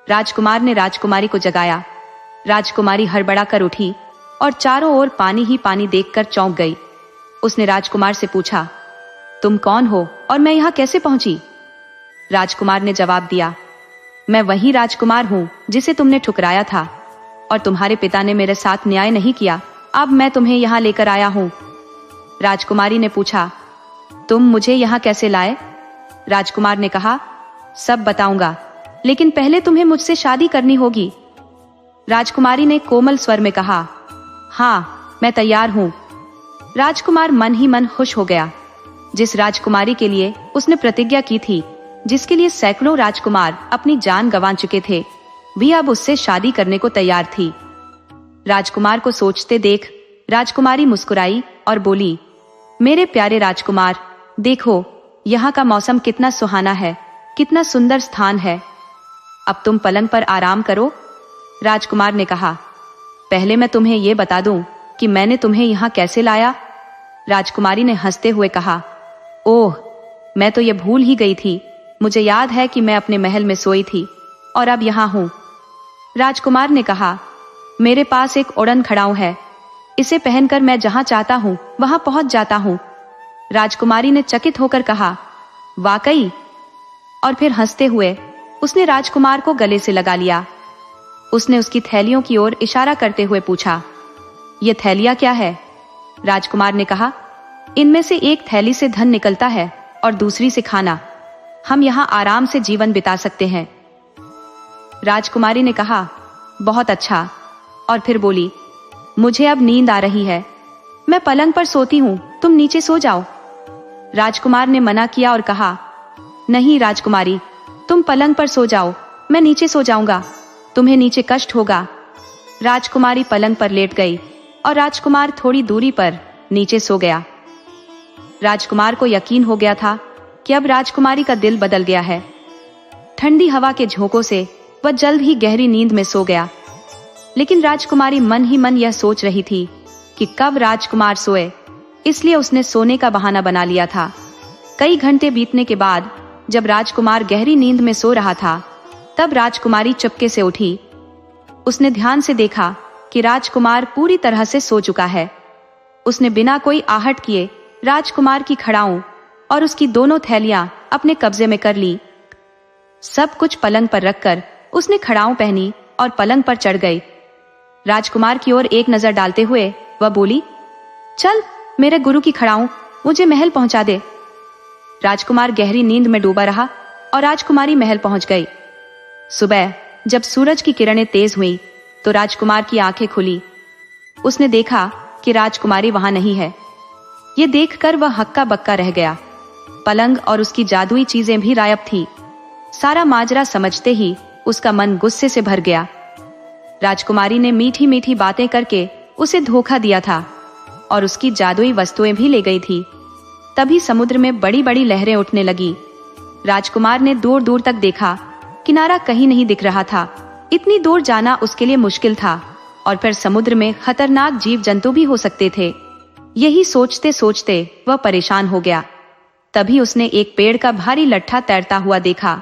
राजकुमार ने राजकुमारी को जगाया। राजकुमारी हड़बड़ा कर उठी और चारों ओर पानी ही पानी देखकर चौंक गई। उसने राजकुमार से पूछा, तुम कौन हो और मैं यहां कैसे पहुंची? राजकुमार ने जवाब दिया, मैं वही राजकुमार हूं जिसे तुमने ठुकराया था और तुम्हारे पिता ने मेरे साथ न्याय नहीं किया। अब मैं तुम्हें यहां लेकर आया हूं। राजकुमारी ने पूछा, तुम मुझे यहां कैसे लाए? राजकुमार ने कहा, सब बताऊंगा, लेकिन पहले तुम्हें मुझसे शादी करनी होगी। राजकुमारी ने कोमल स्वर में कहा, हाँ मैं तैयार हूं। राजकुमार मन ही मन खुश हो गया। जिस राजकुमारी के लिए उसने प्रतिज्ञा की थी, जिसके लिए सैकड़ों राजकुमार अपनी जान गंवा चुके थे, भी अब उससे शादी करने को तैयार थी। राजकुमार को सोचते देख राजकुमारी मुस्कुराई और बोली, मेरे प्यारे राजकुमार, देखो यहाँ का मौसम कितना सुहाना है, कितना सुंदर स्थान है। अब तुम पलंग पर आराम करो। राजकुमार ने कहा, पहले मैं तुम्हें यह बता दूं कि मैंने तुम्हें यहाँ कैसे लाया। राजकुमारी ने हंसते हुए कहा, ओह, मैं तो ये भूल ही गई थी। मुझे याद है कि मैं अपने महल में सोई थी और अब यहाँ हूँ। राजकुमार ने कहा, मेरे पास एक उड़न खड़ाऊं है, इसे पहनकर मैं जहां चाहता हूं वहां पहुंच जाता हूं। राजकुमारी ने चकित होकर कहा, वाकई? और फिर हंसते हुए उसने राजकुमार को गले से लगा लिया। उसने उसकी थैलियों की ओर इशारा करते हुए पूछा, ये थैलियां क्या है? राजकुमार ने कहा, इनमें से एक थैली से धन निकलता है और दूसरी से खाना। हम यहाँ आराम से जीवन बिता सकते हैं। राजकुमारी ने कहा, बहुत अच्छा। और फिर बोली, मुझे अब नींद आ रही है, मैं पलंग पर सोती हूँ, तुम नीचे सो जाओ। राजकुमार ने मना किया और कहा, नहीं राजकुमारी, तुम पलंग पर सो जाओ, मैं नीचे सो जाऊंगा, तुम्हें नीचे कष्ट होगा। राजकुमारी पलंग पर लेट गई और राजकुमार थोड़ी दूरी पर नीचे सो गया। राजकुमार को यकीन हो गया था कि अब राजकुमारी का दिल बदल गया है। ठंडी हवा के झोंकों से वह जल्द ही गहरी नींद में सो गया। लेकिन राजकुमारी मन ही मन यह सोच रही थी कि कब राजकुमार सोए, इसलिए उसने सोने का बहाना बना लिया था। कई घंटे बीतने के बाद जब राजकुमार गहरी नींद में सो रहा था, तब राजकुमारी चुपके से उठी। उसने ध्यान से देखा कि राजकुमार पूरी तरह से सो चुका है। उसने बिना कोई आहट किए राजकुमार की खड़ाऊं और उसकी दोनों थैलियां अपने कब्जे में कर ली। सब कुछ पलंग पर रखकर उसने खड़ाऊं पहनी और पलंग पर चढ़ गई। राजकुमार की ओर एक नजर डालते हुए वह बोली, चल मेरे गुरु की खड़ाऊं, मुझे महल पहुंचा दे। राजकुमार गहरी नींद में डूबा रहा और राजकुमारी महल पहुंच गई। सुबह जब सूरज की किरणें तेज हुई तो राजकुमार की आंखें खुली। उसने देखा कि राजकुमारी वहां नहीं है। ये देखकर वह हक्का बक्का रह गया। पलंग और उसकी जादुई चीजें भी गायब थी। सारा माजरा समझते ही उसका मन गुस्से से भर गया। राजकुमारी ने मीठी मीठी बातें करके उसे धोखा दिया था और उसकी जादुई वस्तुएं भी ले गई थी। तभी समुद्र में बड़ी बड़ी लहरें उठने लगी। राजकुमार ने दूर दूर तक देखा, किनारा कहीं नहीं दिख रहा था। इतनी दूर जाना उसके लिए मुश्किल था और फिर समुद्र में खतरनाक जीव जंतु भी हो सकते थे। यही सोचते सोचते वह परेशान हो गया। तभी उसने एक पेड़ का भारी लट्ठा तैरता हुआ देखा।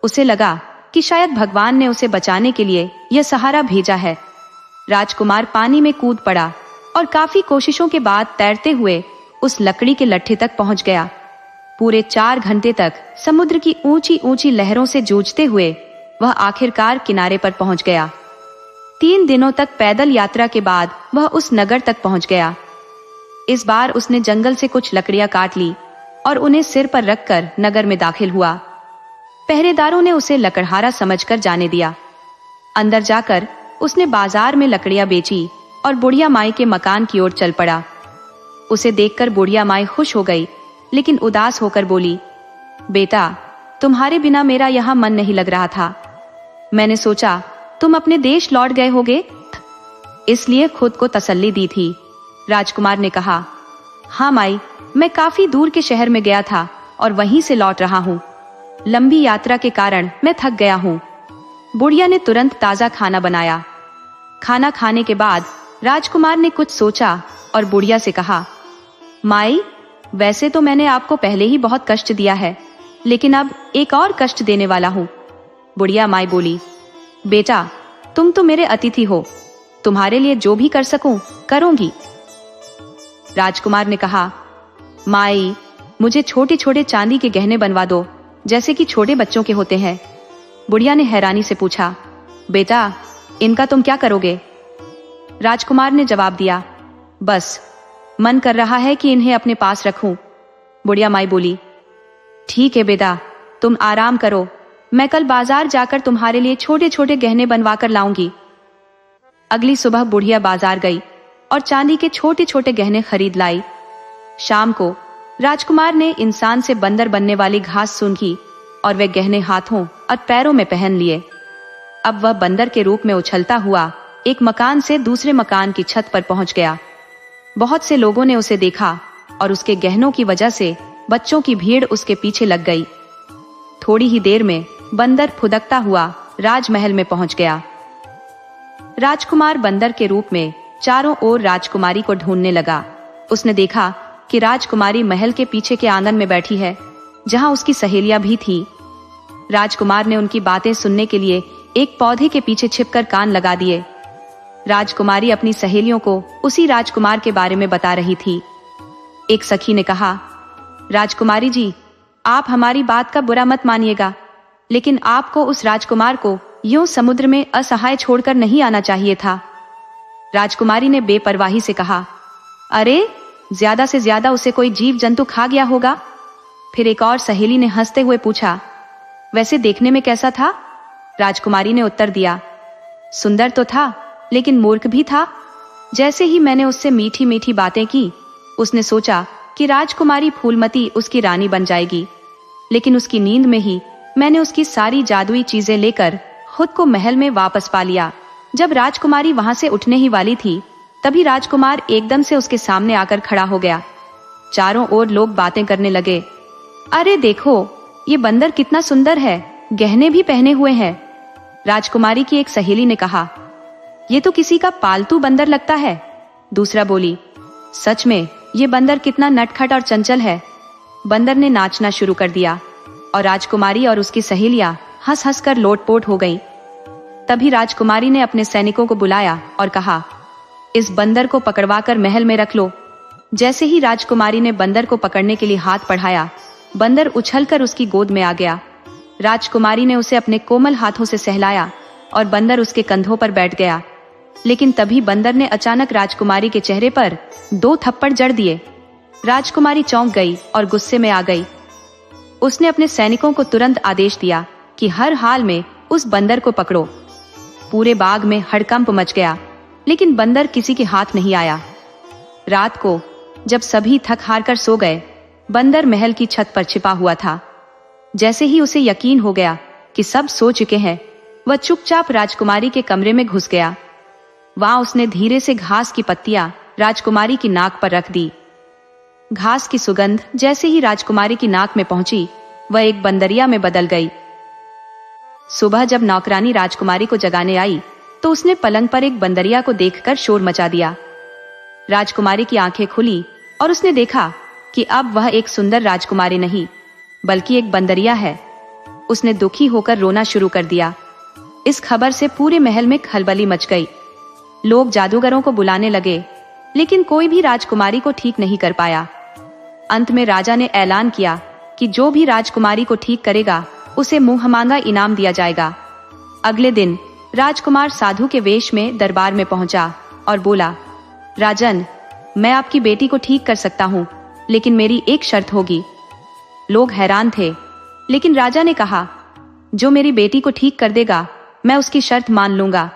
उसे लगा कि शायद भगवान ने उसे बचाने के लिए यह सहारा भेजा है। राजकुमार पानी में कूद पड़ा और काफी कोशिशों के बाद तैरते हुए उस लकड़ी के लट्ठे तक पहुंच गया। पूरे 4 घंटे तक समुद्र की ऊंची ऊंची लहरों से जूझते हुए वह आखिरकार किनारे पर पहुंच गया। 3 दिनों तक पैदल यात्रा के बाद वह उस नगर तक पहुंच गया। इस बार उसने जंगल से कुछ लकड़ियां काट ली और उन्हें सिर पर रखकर नगर में दाखिल हुआ। पहरेदारों ने उसे लकड़हारा समझकर जाने दिया। अंदर जाकर उसने बाजार में लकड़ियां बेची और बुढ़िया माई के मकान की ओर चल पड़ा। उसे देखकर बुढ़िया माई खुश हो गई, लेकिन उदास होकर बोली, बेटा, तुम्हारे बिना मेरा यहाँ मन नहीं लग रहा था। मैंने सोचा तुम अपने देश लौट गए होगे, इसलिए खुद को तसल्ली दी थी। राजकुमार ने कहा, हाँ माई, मैं काफी दूर के शहर में गया था और वहीं से लौट रहा हूँ। लंबी यात्रा के कारण मैं थक गया हूँ। बुढ़िया ने तुरंत ताजा खाना बनाया। खाना खाने के बाद राजकुमार ने कुछ सोचा और बुढ़िया से कहा, माई, वैसे तो मैंने आपको पहले ही बहुत कष्ट दिया है, लेकिन अब एक और कष्ट देने वाला हूँ। बुढ़िया माई बोली, बेटा, तुम तो मेरे अतिथि हो, तुम्हारे लिए जो भी कर सकूं करूंगी। राजकुमार ने कहा, माई, मुझे छोटे छोटे चांदी के गहने बनवा दो, जैसे कि छोटे बच्चों के होते हैं। बुढ़िया ने हैरानी से पूछा, बेटा, इनका तुम क्या करोगे? राजकुमार ने जवाब दिया, बस मन कर रहा है कि इन्हें अपने पास रखूं। बुढ़िया माई बोली, ठीक है बेटा, तुम आराम करो, मैं कल बाजार जाकर तुम्हारे लिए छोटे छोटे गहने बनवा कर लाऊंगी। अगली सुबह बुढ़िया बाजार गई और चांदी के छोटे छोटे गहने खरीद लाई। शाम को राजकुमार ने इंसान से बंदर बनने वाली घास सूंघी और वे गहने हाथों और पैरों में पहन लिए। अब वह बंदर के रूप में उछलता हुआ एक मकान से दूसरे मकान की छत पर पहुंच गया। बहुत से लोगों ने उसे देखा और उसके गहनों की वजह से बच्चों की भीड़ उसके पीछे लग गई। थोड़ी ही देर में बंदर फुदकता हुआ राजमहल में पहुंच गया। राजकुमार बंदर के रूप में चारों ओर राजकुमारी को ढूंढने लगा। उसने देखा कि राजकुमारी महल के पीछे के आंगन में बैठी है, जहां उसकी सहेलियां भी थी। राजकुमार ने उनकी बातें सुनने के लिए एक पौधे के पीछे छिपकर कान लगा दिए। राजकुमारी अपनी सहेलियों को उसी राजकुमार के बारे में बता रही थी। एक सखी ने कहा, राजकुमारी जी, आप हमारी बात का बुरा मत मानिएगा, लेकिन आपको उस राजकुमार को यूं समुद्र में असहाय छोड़कर नहीं आना चाहिए था। राजकुमारी ने बेपरवाही से कहा, अरे, ज्यादा से ज्यादा उसे कोई जीव जंतु खा गया होगा। फिर एक और सहेली ने हंसते हुए पूछा, वैसे देखने में कैसा था? राजकुमारी ने उत्तर दिया, सुंदर तो था, लेकिन मूर्ख भी था। जैसे ही मैंने उससे मीठी मीठी बातें की, उसने सोचा कि राजकुमारी फूलमती उसकी रानी बन जाएगी, लेकिन उसकी नींद में ही मैंने उसकी सारी जादुई चीजें लेकर खुद को महल में वापस पा लिया। जब राजकुमारी वहां से उठने ही वाली थी, तभी राजकुमार एकदम से उसके सामने आकर खड़ा हो गया। चारों ओर लोग बातें करने लगे, अरे देखो, ये बंदर कितना सुंदर है, गहने भी पहने हुए हैं। राजकुमारी की एक सहेली ने कहा, ये तो किसी का पालतू बंदर लगता है। दूसरा बोली, सच में ये बंदर कितना नटखट और चंचल है। बंदर ने नाचना शुरू कर दिया और राजकुमारी और उसकी सहेलियां हंस हंस कर लोटपोट हो गईं। तभी राजकुमारी ने अपने सैनिकों को बुलाया और कहा, इस बंदर को पकड़वाकर महल में रख लो। जैसे ही राजकुमारी ने बंदर को पकड़ने के लिए हाथ बढ़ाया, बंदर उछलकर उसकी गोद में आ गया। राजकुमारी ने उसे अपने कोमल हाथों से सहलाया और बंदर उसके कंधों पर बैठ गया। लेकिन तभी बंदर ने अचानक राजकुमारी के चेहरे पर 2 थप्पड़ जड़ दिए। राजकुमारी चौंक गई और गुस्से में आ गई। उसने अपने सैनिकों को तुरंत आदेश दिया कि हर हाल में उस बंदर को पकड़ो। पूरे बाग में हड़कंप मच गया, लेकिन बंदर किसी के हाथ नहीं आया। रात को जब सभी थक हार कर सो गए, बंदर महल की छत पर छिपा हुआ था। जैसे ही उसे यकीन हो गया कि सब सो चुके हैं, वह चुपचाप राजकुमारी के कमरे में घुस गया। वहां उसने धीरे से घास की पत्तियां राजकुमारी की नाक पर रख दी। घास की सुगंध जैसे ही राजकुमारी की नाक में पहुंची, वह एक बंदरिया में बदल गई। सुबह जब नौकरानी राजकुमारी को जगाने आई, तो उसने पलंग पर एक बंदरिया को देखकर शोर मचा दिया। राजकुमारी की आंखें खुली और उसने देखा कि अब वह एक सुंदर राजकुमारी नहीं, बल्कि एक बंदरिया है। उसने दुखी होकर रोना शुरू कर दिया। इस खबर से पूरे महल में खलबली मच गई। लोग जादूगरों को बुलाने लगे, लेकिन कोई भी राजकुमारी को ठीक नहीं कर पाया। अंत में राजा ने ऐलान किया कि जो भी राजकुमारी को ठीक करेगा, उसे मुंहमांगा इनाम दिया जाएगा। अगले दिन राजकुमार साधु के वेश में दरबार में पहुंचा और बोला, राजन, मैं आपकी बेटी को ठीक कर सकता हूँ, लेकिन मेरी एक शर्त होगी। लोग हैरान थे, लेकिन राजा ने कहा, जो मेरी बेटी को ठीक कर देगा, मैं उसकी शर्त मान लूंगा।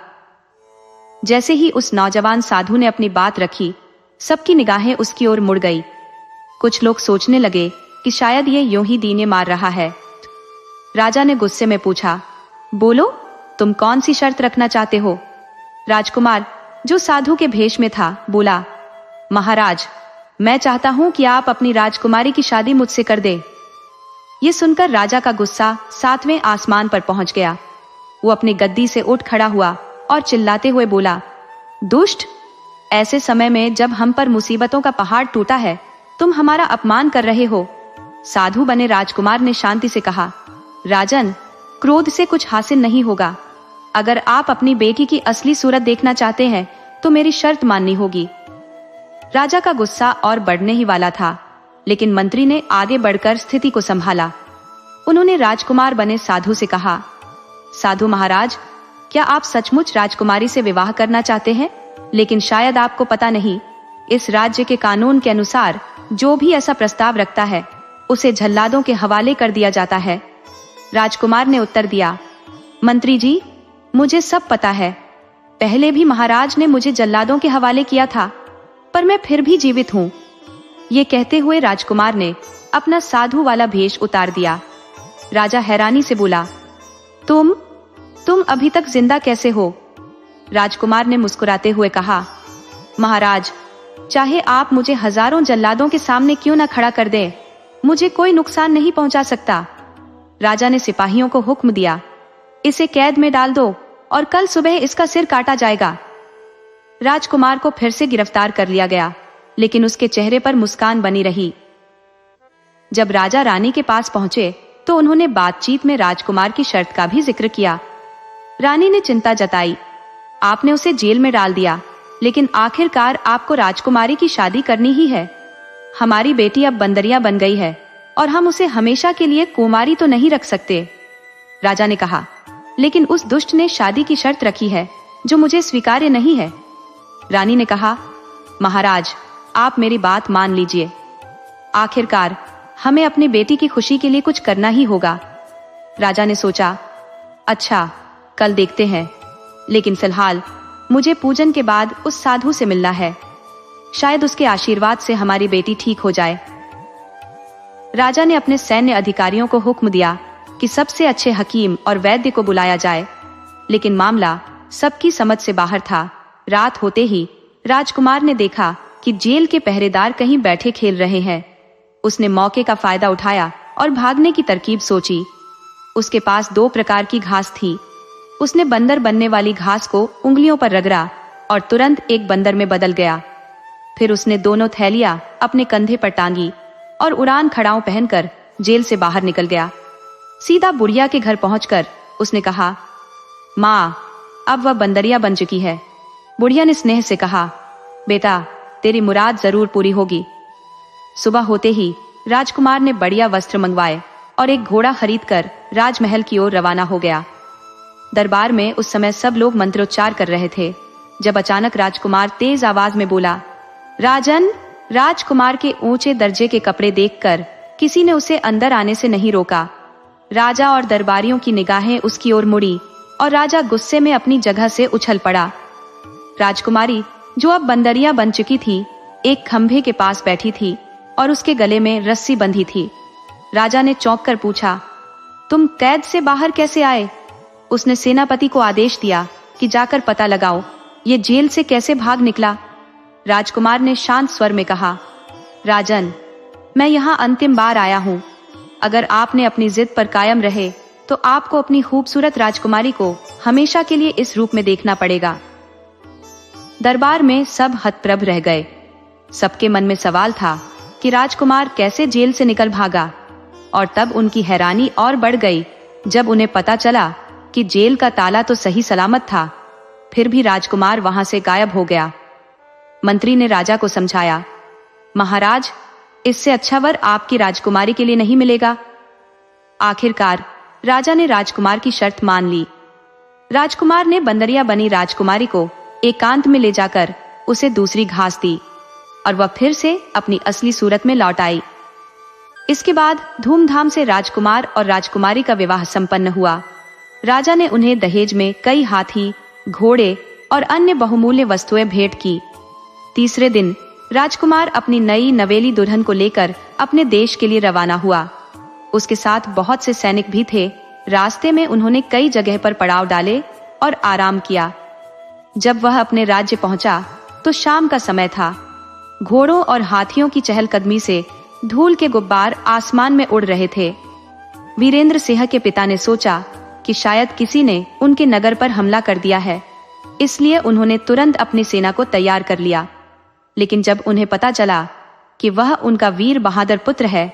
जैसे ही उस नौजवान साधु ने अपनी बात रखी, सबकी निगाहें उसकी ओर मुड़ गई। कुछ लोग सोचने लगे कि शायद ये यूं ही दीने मार रहा है। राजा ने गुस्से में पूछा, बोलो, तुम कौन सी शर्त रखना चाहते हो? राजकुमार, जो साधु के भेष में था, बोला, महाराज, मैं चाहता हूँ कि आप अपनी राजकुमारी की शादी मुझसे कर दे। ये सुनकर राजा का गुस्सा 7वें आसमान पर पहुंच गया। वो अपनी गद्दी से उठ खड़ा हुआ और चिल्लाते हुए बोला, दुष्ट, ऐसे समय में जब हम पर मुसीबतों का पहाड़ टूटा है, तुम हमारा अपमान कर रहे हो। साधु बने राजकुमार ने शांति से कहा, राजन, क्रोध से कुछ हासिल नहीं होगा। अगर आप अपनी बेटी की असली सूरत देखना चाहते हैं तो मेरी शर्त माननी होगी। राजा का गुस्सा और बढ़ने ही वाला था, लेकिन मंत्री ने आगे बढ़कर स्थिति को संभाला। उन्होंने राजकुमार बने साधु से कहा, साधु महाराज, क्या आप सचमुच राजकुमारी से विवाह करना चाहते हैं? लेकिन शायद आपको पता नहीं, इस राज्य के कानून के अनुसार जो भी ऐसा प्रस्ताव रखता है उसे जल्लादों के हवाले कर दिया जाता है। राजकुमार ने उत्तर दिया, मंत्री जी, मुझे सब पता है। पहले भी महाराज ने मुझे जल्लादों के हवाले किया था, पर मैं फिर भी जीवित हूँ। ये कहते हुए राजकुमार ने अपना साधु वाला भेष उतार दिया। राजा हैरानी से बोला, तुम अभी तक जिंदा कैसे हो? राजकुमार ने मुस्कुराते हुए कहा, महाराज, चाहे आप मुझे हजारों जल्लादों के सामने क्यों न खड़ा कर दें, मुझे कोई नुकसान नहीं पहुंचा सकता। राजा ने सिपाहियों को हुक्म दिया, इसे कैद में डाल दो और कल सुबह इसका सिर काटा जाएगा। राजकुमार को फिर से गिरफ्तार कर लिया गया, लेकिन उसके चेहरे पर मुस्कान बनी रही। जब राजा रानी के पास पहुंचे तो उन्होंने बातचीत में राजकुमार की शर्त का भी जिक्र किया। रानी ने चिंता जताई, आपने उसे जेल में डाल दिया, लेकिन आखिरकार आपको राजकुमारी की शादी करनी ही है। हमारी बेटी अब बंदरिया बन गई है और हम उसे हमेशा के लिए कुमारी तो नहीं रख सकते। राजा ने कहा, लेकिन उस दुष्ट ने शादी की शर्त रखी है जो मुझे स्वीकार्य नहीं है। रानी ने कहा, महाराज, आप मेरी बात मान लीजिए। आखिरकार हमें अपनी बेटी की खुशी के लिए कुछ करना ही होगा। राजा ने सोचा, अच्छा, कल देखते हैं, लेकिन फिलहाल मुझे पूजन के बाद उस साधु से मिलना है। शायद उसके आशीर्वाद से हमारी बेटी ठीक हो जाए। राजा ने अपने सैन्य अधिकारियों को हुक्म दिया कि सबसे अच्छे हकीम और वैद्य को बुलाया जाए, लेकिन मामला सबकी समझ से बाहर था। रात होते ही राजकुमार ने देखा कि जेल के पहरेदार कहीं बैठे खेल रहे हैं। उसने मौके का फायदा उठाया और भागने की तरकीब सोची। उसके पास 2 प्रकार की घास थी। उसने बंदर बनने वाली घास को उंगलियों पर रगड़ा और तुरंत एक बंदर में बदल गया। फिर उसने दोनों थैलियां अपने कंधे पर टांगी और उड़ान खड़ाऊ पहनकर जेल से बाहर निकल गया। सीधा बुढ़िया के घर पहुंचकर उसने कहा, माँ, अब वह बंदरिया बन चुकी है। बुढ़िया ने स्नेह से कहा, बेटा, तेरी मुराद जरूर पूरी होगी। सुबह होते ही राजकुमार ने बढ़िया वस्त्र मंगवाए और एक घोड़ा खरीदकर राजमहल की ओर रवाना हो गया। दरबार में उस समय सब लोग मंत्रोच्चार कर रहे थे, जब अचानक राजकुमार तेज आवाज में बोला, राजन। राजकुमार के ऊंचे दर्जे के कपड़े देखकर किसी ने उसे अंदर आने से नहीं रोका। राजा और दरबारियों की निगाहें उसकी ओर मुड़ी और राजा गुस्से में अपनी जगह से उछल पड़ा। राजकुमारी, जो अब बंदरिया बन चुकी थी, एक खंभे के पास बैठी थी और उसके गले में रस्सी बंधी थी। राजा ने चौंक कर पूछा, तुम कैद से बाहर कैसे आए? उसने सेनापति को आदेश दिया कि जाकर पता लगाओ ये जेल से कैसे भाग निकला। राजकुमार ने शांत स्वर में कहा, राजन, मैं यहाँ अंतिम बार आया हूँ। अगर आपने अपनी जिद पर कायम रहे तो आपको अपनी खूबसूरत राजकुमारी को हमेशा के लिए इस रूप में देखना पड़ेगा। दरबार में सब हतप्रभ रह गए। सबके मन में सवाल था कि राजकुमार कैसे जेल से निकल भागा, और तब उनकी हैरानी और बढ़ गई जब उन्हें पता चला कि जेल का ताला तो सही सलामत था, फिर भी राजकुमार वहां से गायब हो गया। मंत्री ने राजा को समझाया, महाराज, इससे अच्छा वर आपकी राजकुमारी के लिए नहीं मिलेगा। आखिरकार राजा ने राजकुमार की शर्त मान ली। राजकुमार ने बंदरिया बनी राजकुमारी को एकांत में ले जाकर उसे दूसरी घास दी और वह फिर से अपनी असली सूरत में लौट आई। इसके बाद धूमधाम से राजकुमार और राजकुमारी का विवाह संपन्न हुआ। राजा ने उन्हें दहेज में कई हाथी, घोड़े और अन्य बहुमूल्य वस्तुएं भेंट की। तीसरे दिन राजकुमार अपनी नई नवेली दुल्हन को लेकर अपने देश के लिए रवाना हुआ। उसके साथ बहुत से सैनिक भी थे। रास्ते में उन्होंने कई जगह पर पड़ाव डाले और आराम किया। जब वह अपने राज्य पहुंचा तो शाम का समय था। घोड़ों और हाथियों की चहलकदमी से धूल के गुब्बार आसमान में उड़ रहे थे। वीरेंद्र सिंह के पिता ने सोचा कि शायद किसी ने उनके नगर पर हमला कर दिया है, इसलिए उन्होंने तुरंत अपनी सेना को तैयार कर लिया। लेकिन जब उन्हें पता चला कि वह उनका वीर बहादुर पुत्र है,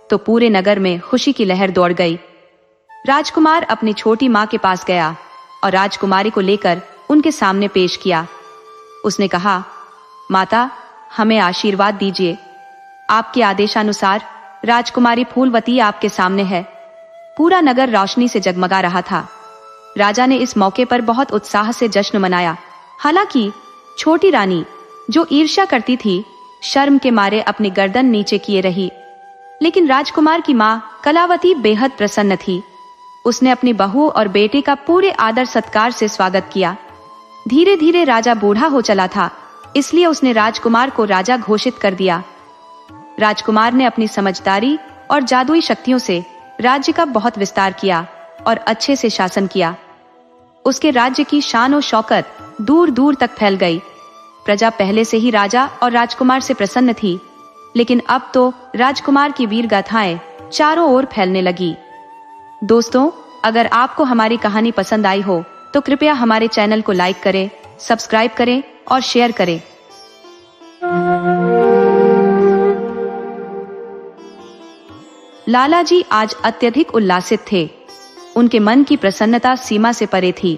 तो पूरे नगर में खुशी की लहर दौड़ गई। राजकुमार अपनी छोटी माँ के पास गया और राजकुमारी को लेकर उनके सामने पेश किया। उसने कहा, माता, हमें आशीर्वाद दीजिए। आपके आदेशानुसार राजकुमारी फूलवती आपके सामने है। पूरा नगर रोशनी से जगमगा रहा था। राजा ने इस मौके पर बहुत उत्साह से जश्न मनाया। हालांकि छोटी रानी, जो ईर्ष्या करती थी, शर्म के मारे अपनी गर्दन नीचे किए रही। लेकिन राजकुमार की मां कलावती बेहद प्रसन्न थी। उसने अपनी बहू और बेटे का पूरे आदर सत्कार से स्वागत किया। धीरे धीरे राजा बूढ़ा हो चला था, इसलिए उसने राजकुमार को राजा घोषित कर दिया। राजकुमार ने अपनी समझदारी और जादुई शक्तियों से राज्य का बहुत विस्तार किया और अच्छे से शासन किया। उसके राज्य की शान और शौकत दूर दूर तक फैल गई। प्रजा पहले से ही राजा और राजकुमार से प्रसन्न थी, लेकिन अब तो राजकुमार की वीर गाथाएं चारों ओर फैलने लगी। दोस्तों, अगर आपको हमारी कहानी पसंद आई हो तो कृपया हमारे चैनल को लाइक करें, सब्सक्राइब करें और शेयर करें। लालाजी आज अत्यधिक उल्लासित थे। उनके मन की प्रसन्नता सीमा से परे थी।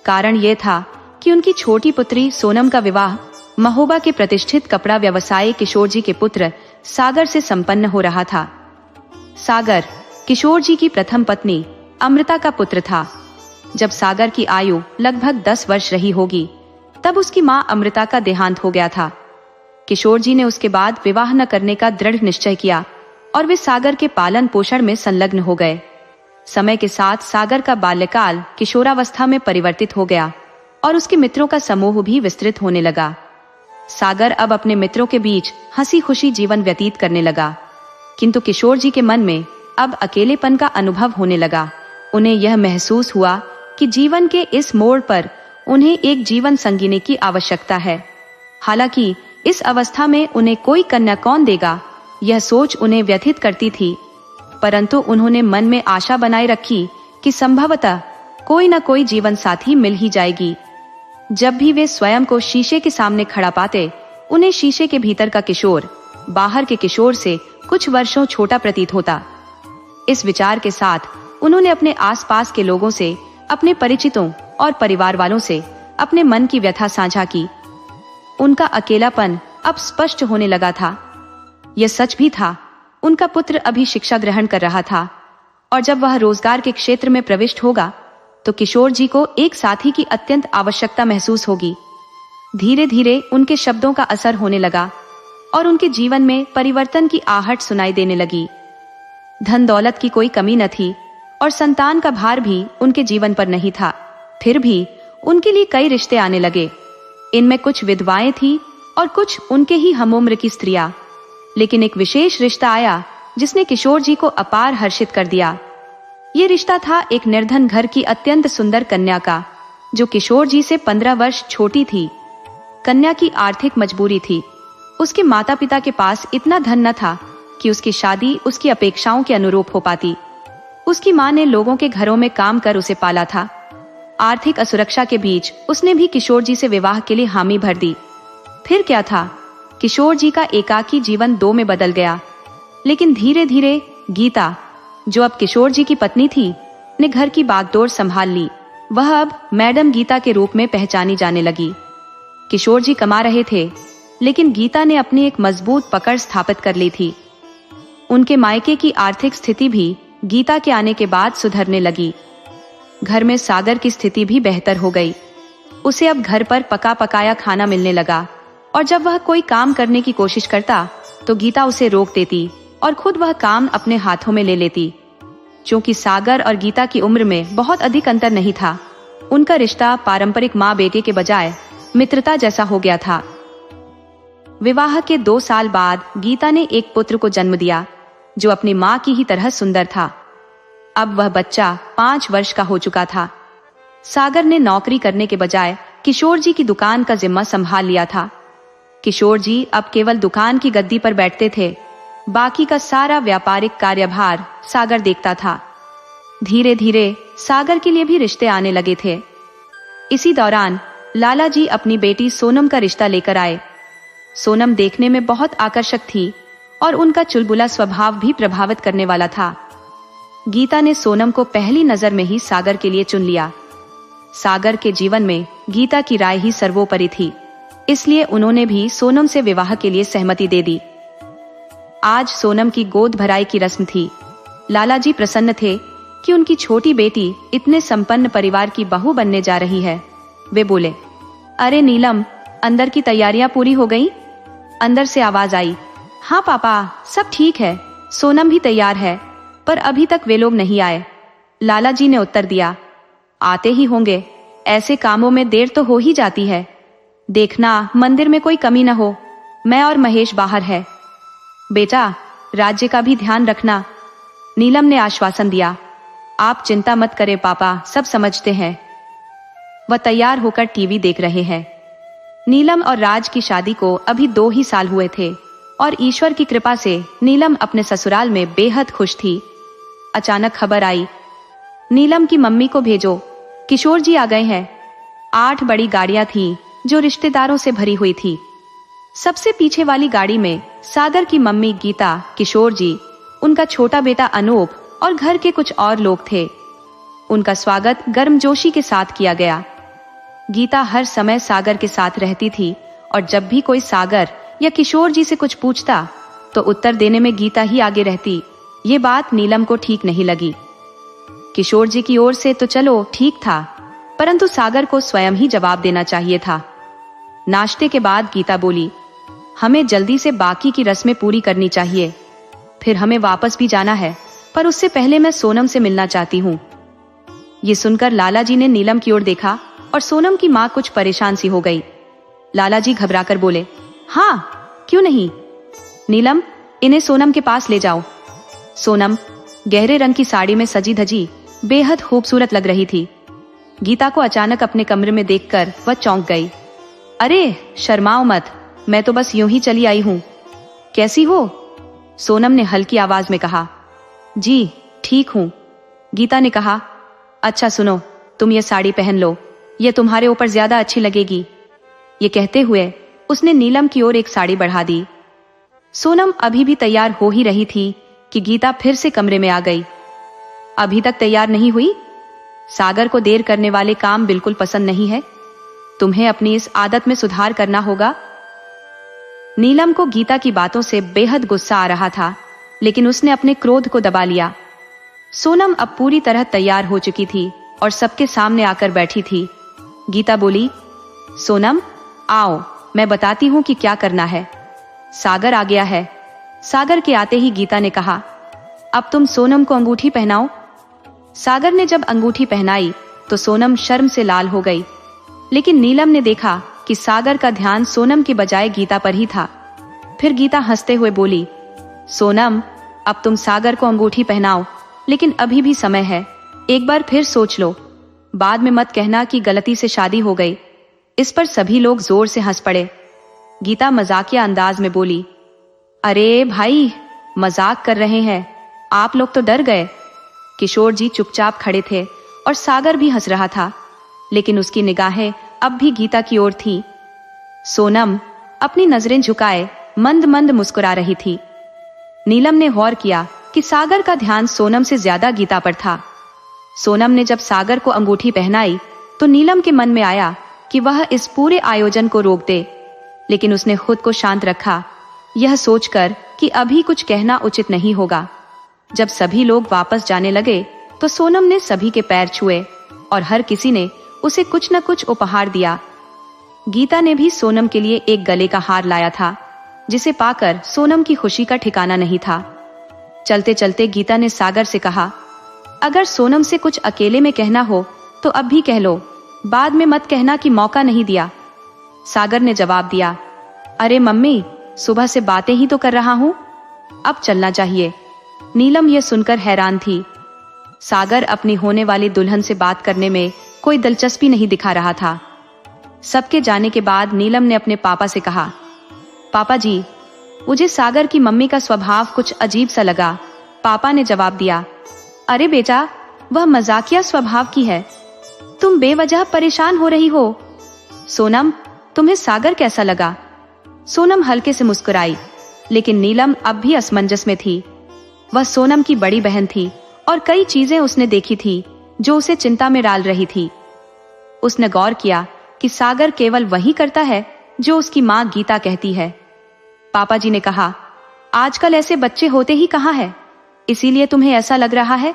कारण यह था कि उनकी छोटी पुत्री सोनम का विवाह महोबा के प्रतिष्ठित कपड़ा व्यवसायी किशोर जी के पुत्र सागर से संपन्न हो रहा था। सागर किशोर जी की प्रथम पत्नी अमृता का पुत्र था। जब सागर की आयु लगभग 10 वर्ष रही होगी, तब उसकी मां अमृता का देहांत हो गया था। किशोर जी ने उसके बाद विवाह न करने का दृढ़ निश्चय किया और वे सागर के पालन पोषण में संलग्न हो गए। समय के साथ सागर का बाल्यकाल किशोरावस्था में परिवर्तित हो गया और उसके मित्रों का समूह भी विस्तृत होने लगा। सागर अब अपने मित्रों के बीच हंसी खुशी जीवन व्यतीत करने लगा, किंतु किशोर जी के मन में अब अकेलेपन का अनुभव होने लगा। उन्हें यह महसूस हुआ कि जीवन के इस मोड़ पर उन्हें एक जीवन संगिनी की आवश्यकता है। हालांकि इस अवस्था में उन्हें कोई कन्या कौन देगा, यह सोच उन्हें व्यथित करती थी, परंतु उन्होंने मन में आशा बनाए रखी कि संभवतः कोई न कोई जीवन साथी मिल ही जाएगी। जब भी वे स्वयं को शीशे के सामने खड़ा पाते, उन्हें शीशे के भीतर का किशोर बाहर के किशोर से कुछ वर्षों छोटा प्रतीत होता। इस विचार के साथ उन्होंने अपने आसपास के लोगों से, अपने परिचितों और परिवार वालों से अपने मन की व्यथा साझा की। उनका अकेलापन अब स्पष्ट होने लगा था। यह सच भी था, उनका पुत्र अभी शिक्षा ग्रहण कर रहा था और जब वह रोजगार के क्षेत्र में प्रविष्ट होगा तो किशोर जी को एक साथी की अत्यंत आवश्यकता महसूस होगी। धीरे धीरे उनके शब्दों का असर होने लगा और उनके जीवन में परिवर्तन की आहट सुनाई देने लगी। धन दौलत की कोई कमी न थी और संतान का भार भी उनके जीवन पर नहीं था। फिर भी उनके लिए कई रिश्ते आने लगे। इनमें कुछ विधवाएं थी और कुछ उनके ही हमउम्र की स्त्रियां। लेकिन एक विशेष रिश्ता आया जिसने किशोर जी को अपार हर्षित कर दिया। ये रिश्ता था एक निर्धन घर की अत्यंत सुंदर कन्या का, जो किशोर जी से 15 वर्ष छोटी थी। कन्या की आर्थिक मजबूरी थी। उसके माता पिता के पास इतना धन न था कि उसकी शादी उसकी अपेक्षाओं के अनुरूप हो पाती। उसकी मां ने लोगों के घरों में काम कर उसे पाला था। आर्थिक असुरक्षा के बीच उसने भी किशोर जी से विवाह के लिए हामी भर दी। फिर क्या था, किशोर जी का एकाकी जीवन 2 में बदल गया। लेकिन धीरे धीरे गीता, जो अब किशोर जी की पत्नी थी, ने घर की बागडोर संभाल ली। वह अब मैडम गीता के रूप में पहचानी जाने लगी। किशोर जी कमा रहे थे, लेकिन गीता ने अपनी एक मजबूत पकड़ स्थापित कर ली थी। उनके मायके की आर्थिक स्थिति भी गीता के आने के बाद सुधरने लगी। घर में सागर की स्थिति भी बेहतर हो गई। उसे अब घर पर पका पकाया खाना मिलने लगा और जब वह कोई काम करने की कोशिश करता तो गीता उसे रोक देती और खुद वह काम अपने हाथों में ले लेती। क्योंकि सागर और गीता की उम्र में बहुत अधिक अंतर नहीं था, उनका रिश्ता पारंपरिक माँ बेटे के बजाय मित्रता जैसा हो गया था। विवाह के 2 साल बाद गीता ने एक पुत्र को जन्म दिया, जो अपनी माँ की ही तरह सुंदर था। अब वह बच्चा 5 वर्ष का हो चुका था। सागर ने नौकरी करने के बजाय किशोर जी की दुकान का जिम्मा संभाल लिया था। किशोर जी अब केवल दुकान की गद्दी पर बैठते थे, बाकी का सारा व्यापारिक कार्यभार सागर देखता था। धीरे धीरे सागर के लिए भी रिश्ते आने लगे थे। इसी दौरान लाला जी अपनी बेटी सोनम का रिश्ता लेकर आए। सोनम देखने में बहुत आकर्षक थी और उनका चुलबुला स्वभाव भी प्रभावित करने वाला था। गीता ने सोनम को पहली नजर में ही सागर के लिए चुन लिया। सागर के जीवन में गीता की राय ही सर्वोपरि थी, इसलिए उन्होंने भी सोनम से विवाह के लिए सहमति दे दी। आज सोनम की गोद भराई की रस्म थी। लाला जी प्रसन्न थे कि उनकी छोटी बेटी इतने संपन्न परिवार की बहू बनने जा रही है। वे बोले, अरे नीलम, अंदर की तैयारियां पूरी हो गई? अंदर से आवाज आई, हाँ पापा, सब ठीक है, सोनम भी तैयार है, पर अभी तक वे लोग नहीं आए। लाला जी ने उत्तर दिया, आते ही होंगे, ऐसे कामों में देर तो हो ही जाती है। देखना मंदिर में कोई कमी न हो, मैं और महेश बाहर है। बेटा, राज्य का भी ध्यान रखना, नीलम ने आश्वासन दिया। आप चिंता मत करें पापा, सब समझते हैं। वह तैयार होकर टीवी देख रहे हैं। नीलम और राज की शादी को अभी 2 ही साल हुए थे और ईश्वर की कृपा से नीलम अपने ससुराल में बेहद खुश थी। अचानक खबर आई, नीलम की मम्मी को भेजो, किशोर जी आ गए हैं। 8 बड़ी गाड़ियां थीं जो रिश्तेदारों से भरी हुई थी। सबसे पीछे वाली गाड़ी में सागर की मम्मी गीता, किशोर जी, उनका छोटा बेटा अनूप और घर के कुछ और लोग थे। उनका स्वागत गर्मजोशी के साथ किया गया। गीता हर समय सागर के साथ रहती थी और जब भी कोई सागर या किशोर जी से कुछ पूछता तो उत्तर देने में गीता ही आगे रहती। ये बात नीलम को ठीक नहीं लगी। किशोर जी की ओर से तो चलो ठीक था, परंतु सागर को स्वयं ही जवाब देना चाहिए था। नाश्ते के बाद गीता बोली, हमें जल्दी से बाकी की रस्में पूरी करनी चाहिए, फिर हमें वापस भी जाना है, पर उससे पहले मैं सोनम से मिलना चाहती हूँ। ये सुनकर लाला जी ने नीलम की ओर देखा और सोनम की माँ कुछ परेशान सी हो गई। लाला जी घबराकर बोले, हाँ क्यों नहीं, नीलम, इन्हें सोनम के पास ले जाओ। सोनम गहरे रंग की साड़ी में सजी धजी बेहद खूबसूरत लग रही थी। गीता को अचानक अपने कमरे में देखकर वह चौंक गई। अरे शर्माओ मत, मैं तो बस यूं ही चली आई हूँ। कैसी हो? सोनम ने हल्की आवाज में कहा। जी ठीक हूँ, गीता ने कहा। अच्छा सुनो, तुम ये साड़ी पहन लो, ये तुम्हारे ऊपर ज्यादा अच्छी लगेगी। ये कहते हुए उसने नीलम की ओर एक साड़ी बढ़ा दी। सोनम अभी भी तैयार हो ही रही थी कि गीता फिर से कमरे में आ गई। अभी तक तैयार नहीं हुई? सागर को देर करने वाले काम बिल्कुल पसंद नहीं है। तुम्हें अपनी इस आदत में सुधार करना होगा। नीलम को गीता की बातों से बेहद गुस्सा आ रहा था, लेकिन उसने अपने क्रोध को दबा लिया। सोनम अब पूरी तरह तैयार हो चुकी थी और सबके सामने आकर बैठी थी। गीता बोली, सोनम आओ, मैं बताती हूँ कि क्या करना है। सागर आ गया है। सागर के आते ही गीता ने कहा, अब तुम सोनम को अंगूठी पहनाओ। सागर ने जब अंगूठी पहनाई तो सोनम शर्म से लाल हो गई, लेकिन नीलम ने देखा कि सागर का ध्यान सोनम के बजाय गीता पर ही था। फिर गीता हंसते हुए बोली, सोनम अब तुम सागर को अंगूठी पहनाओ, लेकिन अभी भी समय है, एक बार फिर सोच लो, बाद में मत कहना कि गलती से शादी हो गई। इस पर सभी लोग जोर से हंस पड़े। गीता मजाकिया अंदाज में बोली, अरे भाई मजाक कर रहे हैं, आप लोग तो डर गए। किशोर जी चुपचाप खड़े थे और सागर भी हंस रहा था, लेकिन उसकी निगाहें अब भी गीता की ओर थी। सोनम अपनी नजरें झुकाए मंद मंद मुस्कुरा रही थी। नीलम ने गौर किया कि सागर का ध्यान सोनम से ज्यादा गीता पर था। सोनम ने जब सागर को अंगूठी पहनाई तो नीलम के मन में आया कि वह इस पूरे आयोजन को रोक दे, लेकिन उसने खुद को शांत रखा, यह सोचकर कि अभी कुछ कहना उचित नहीं होगा। जब सभी लोग वापस जाने लगे तो सोनम ने सभी के पैर छुए और हर किसी ने उसे कुछ न कुछ उपहार दिया। गीता ने भी सोनम के लिए एक गले का हार लाया था, जिसे पाकर सोनम की खुशी का ठिकाना नहीं था। चलते चलते गीता ने सागर से कहा, अगर सोनम से कुछ अकेले में कहना हो तो अब भी कह लो, बाद में मत कहना कि मौका नहीं दिया। सागर ने जवाब दिया, अरे मम्मी, सुबह से बातें ही तो कर रहा हूं, अब चलना चाहिए। नीलम यह सुनकर हैरान थी। सागर अपनी होने वाली दुल्हन से बात करने में कोई दिलचस्पी नहीं दिखा रहा था। सबके जाने के बाद नीलम ने अपने पापा से कहा, पापा जी, मुझे सागर की मम्मी का स्वभाव कुछ अजीब सा लगा। पापा ने जवाब दिया, अरे बेटा, वह मजाकिया स्वभाव की है, तुम बेवजह परेशान हो रही हो। सोनम, तुम्हें सागर कैसा लगा? सोनम हल्के से मुस्कुराई, लेकिन नीलम अब भी असमंजस में थी। वह सोनम की बड़ी बहन थी और कई चीजें उसने देखी थी जो उसे चिंता में डाल रही थी। उसने गौर किया कि सागर केवल वही करता है जो उसकी माँ गीता कहती है। पापा जी ने कहा, आजकल ऐसे बच्चे होते ही कहाँ है, इसीलिए तुम्हें ऐसा लग रहा है।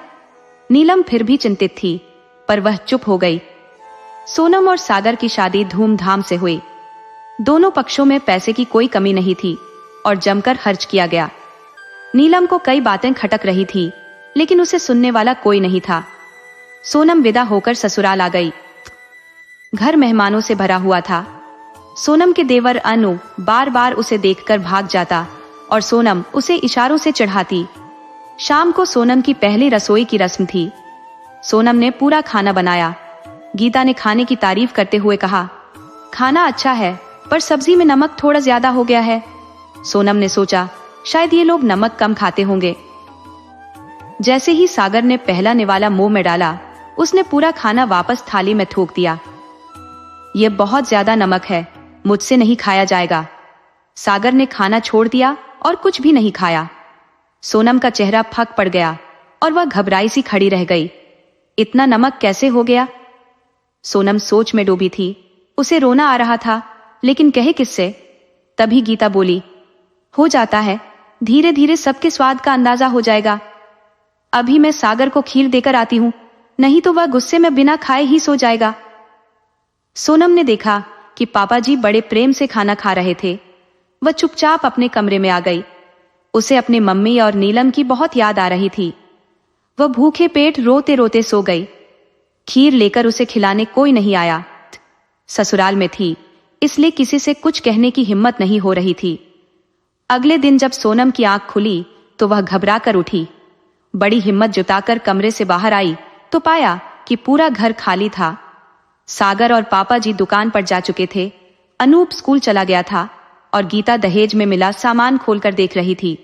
नीलम फिर भी चिंतित थी, पर वह चुप हो गई। सोनम और सागर की शादी धूमधाम से हुई। दोनों पक्षों में पैसे की कोई कमी नहीं थी और जमकर खर्च किया गया। नीलम को कई बातें खटक रही थी, लेकिन उसे सुनने वाला कोई नहीं था। सोनम विदा होकर ससुराल आ गई। घर मेहमानों से भरा हुआ था। सोनम के देवर अनु बार बार उसे देखकर भाग जाता और सोनम उसे इशारों से चिढ़ाती। शाम को सोनम की पहली रसोई की रस्म थी। सोनम ने पूरा खाना बनाया। गीता ने खाने की तारीफ करते हुए कहा, खाना अच्छा है, पर सब्जी में नमक थोड़ा ज्यादा हो गया है। सोनम ने सोचा, शायद ये लोग नमक कम खाते होंगे। जैसे ही सागर ने पहला निवाला मुंह में डाला, उसने पूरा खाना वापस थाली में थूक दिया। यह बहुत ज्यादा नमक है, मुझसे नहीं खाया जाएगा। सागर ने खाना छोड़ दिया और कुछ भी नहीं खाया। सोनम का चेहरा फक पड़ गया और वह घबराई सी खड़ी रह गई। इतना नमक कैसे हो गया? सोनम सोच में डूबी थी। उसे रोना आ रहा था, लेकिन कहे किससे? तभी गीता बोली, हो जाता है, धीरे धीरे सबके स्वाद का अंदाजा हो जाएगा। अभी मैं सागर को खीर देकर आती हूं, नहीं तो वह गुस्से में बिना खाए ही सो जाएगा। सोनम ने देखा कि पापा जी बड़े प्रेम से खाना खा रहे थे। वह चुपचाप अपने कमरे में आ गई। उसे अपने मम्मी और नीलम की बहुत याद आ रही थी। वह भूखे पेट रोते रोते सो गई। खीर लेकर उसे खिलाने कोई नहीं आया। ससुराल में थी, इसलिए किसी से कुछ कहने की हिम्मत नहीं हो रही थी। अगले दिन जब सोनम की आंख खुली तो वह घबरा कर उठी। बड़ी हिम्मत जुटाकर कमरे से बाहर आई तो पाया कि पूरा घर खाली था। सागर और पापा जी दुकान पर जा चुके थे। अनूप स्कूल चला गया था और गीता दहेज में मिला सामान खोलकर देख रही थी।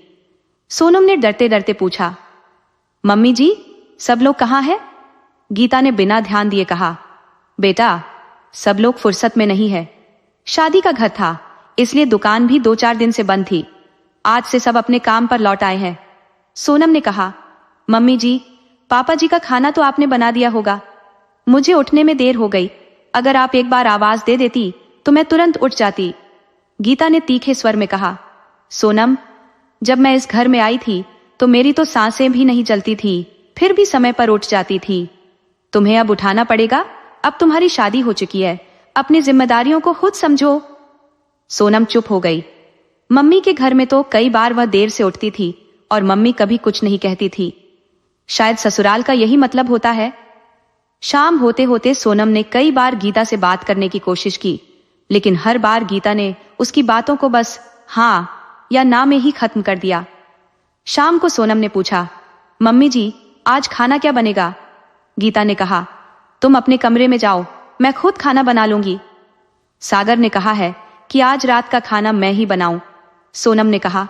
सोनम ने डरते डरते पूछा, मम्मी जी, सब लोग कहाँ हैं? गीता ने बिना ध्यान दिए कहा, बेटा, सब लोग फुर्सत में नहीं है। शादी का घर था, इसलिए दुकान भी 2-4 दिन से बंद थी। आज से सब अपने काम पर लौट आए हैं। सोनम ने कहा, मम्मी जी, पापा जी का खाना तो आपने बना दिया होगा। मुझे उठने में देर हो गई। अगर आप एक बार आवाज दे देती तो मैं तुरंत उठ जाती। गीता ने तीखे स्वर में कहा, सोनम, जब मैं इस घर में आई थी तो मेरी तो सांसें भी नहीं चलती थी, फिर भी समय पर उठ जाती थी। तुम्हें अब उठाना पड़ेगा। अब तुम्हारी शादी हो चुकी है, अपनी जिम्मेदारियों को खुद समझो। सोनम चुप हो गई। मम्मी के घर में तो कई बार वह देर से उठती थी और मम्मी कभी कुछ नहीं कहती थी। शायद ससुराल का यही मतलब होता है। शाम होते होते सोनम ने कई बार गीता से बात करने की कोशिश की, लेकिन हर बार गीता ने उसकी बातों को बस हाँ या ना में ही खत्म कर दिया। शाम को सोनम ने पूछा, मम्मी जी, आज खाना क्या बनेगा? गीता ने कहा, तुम अपने कमरे में जाओ, मैं खुद खाना बना लूंगी। सागर ने कहा है कि आज रात का खाना मैं ही बनाऊं। सोनम ने कहा,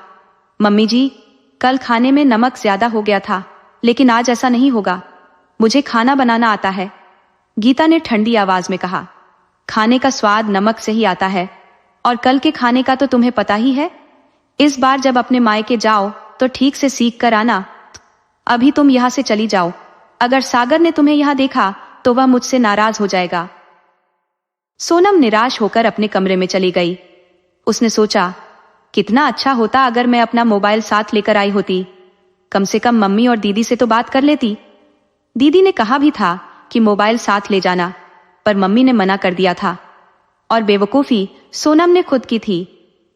मम्मी जी, कल खाने में नमक ज्यादा हो गया था, लेकिन आज ऐसा नहीं होगा। मुझे खाना बनाना आता है। गीता ने ठंडी आवाज में कहा, खाने का स्वाद नमक से ही आता है, और कल के खाने का तो तुम्हें पता ही है। इस बार जब अपने मायके जाओ तो ठीक से सीख कर आना। अभी तुम यहां से चली जाओ। अगर सागर ने तुम्हें यहां देखा तो वह मुझसे नाराज हो जाएगा। सोनम निराश होकर अपने कमरे में चली गई। उसने सोचा, कितना अच्छा होता अगर मैं अपना मोबाइल साथ लेकर आई होती। कम से कम मम्मी और दीदी से तो बात कर लेती। दीदी ने कहा भी था कि मोबाइल साथ ले जाना, पर मम्मी ने मना कर दिया था। और बेवकूफी सोनम ने खुद की थी।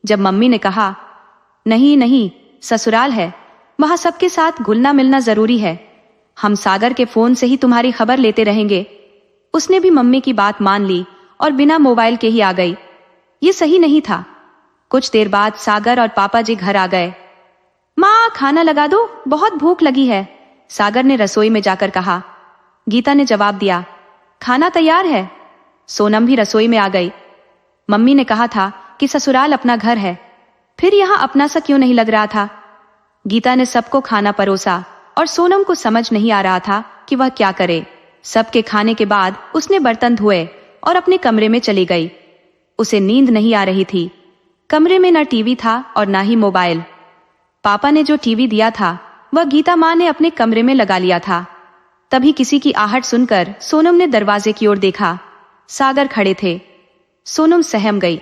जब मम्मी ने कहा, नहीं नहीं, ससुराल है, वहां सबके साथ घुलना मिलना जरूरी है, हम सागर के फोन से ही तुम्हारी खबर लेते रहेंगे। उसने भी मम्मी की बात मान ली और बिना मोबाइल के ही आ गई। ये सही नहीं था। कुछ देर बाद सागर और पापा जी घर आ गए। माँ, खाना लगा दो, बहुत भूख लगी है, सागर ने रसोई में जाकर कहा। गीता ने जवाब दिया, खाना तैयार है। सोनम भी रसोई में आ गई। मम्मी ने कहा था कि ससुराल अपना घर है, फिर यहाँ अपना सा क्यों नहीं लग रहा था? गीता ने सबको खाना परोसा और सोनम को समझ नहीं आ रहा था कि वह क्या करे। सबके खाने के बाद उसने बर्तन धोए और अपने कमरे में चली गई। उसे नींद नहीं आ रही थी। कमरे में न टीवी था और ना ही मोबाइल। पापा ने जो टीवी दिया था वह गीता माँ ने अपने कमरे में लगा लिया था। तभी किसी की आहट सुनकर सोनम ने दरवाजे की ओर देखा। सागर खड़े थे। सोनम सहम गई।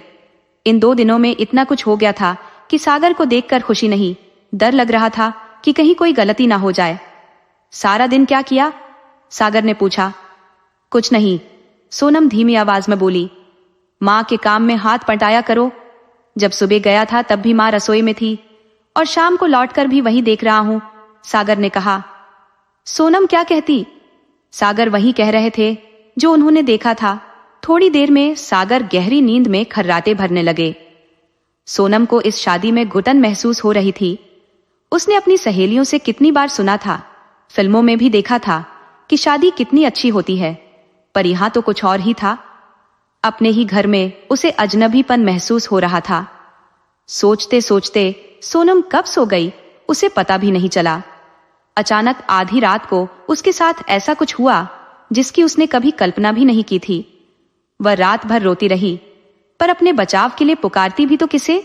इन 2 दिनों में इतना कुछ हो गया था कि सागर को देखकर खुशी नहीं, डर लग रहा था कि कहीं कोई गलती ना हो जाए। सारा दिन क्या किया? सागर ने पूछा। कुछ नहीं, सोनम धीमी आवाज में बोली। माँ के काम में हाथ बटाया करो। जब सुबह गया था तब भी माँ रसोई में थी और शाम को लौटकर भी वही देख रहा हूं, सागर ने कहा। सोनम क्या कहती? सागर वही कह रहे थे जो उन्होंने देखा था। थोड़ी देर में सागर गहरी नींद में खर्राटे भरने लगे। सोनम को इस शादी में घुटन महसूस हो रही थी। उसने अपनी सहेलियों से कितनी बार सुना था, फिल्मों में भी देखा था कि शादी कितनी अच्छी होती है, पर यहां तो कुछ और ही था। अपने ही घर में उसे अजनबीपन महसूस हो रहा था। सोचते सोचते सोनम कब सो गई उसे पता भी नहीं चला। अचानक आधी रात को उसके साथ ऐसा कुछ हुआ जिसकी उसने कभी कल्पना भी नहीं की थी। वह रात भर रोती रही, पर अपने बचाव के लिए पुकारती भी तो किसे?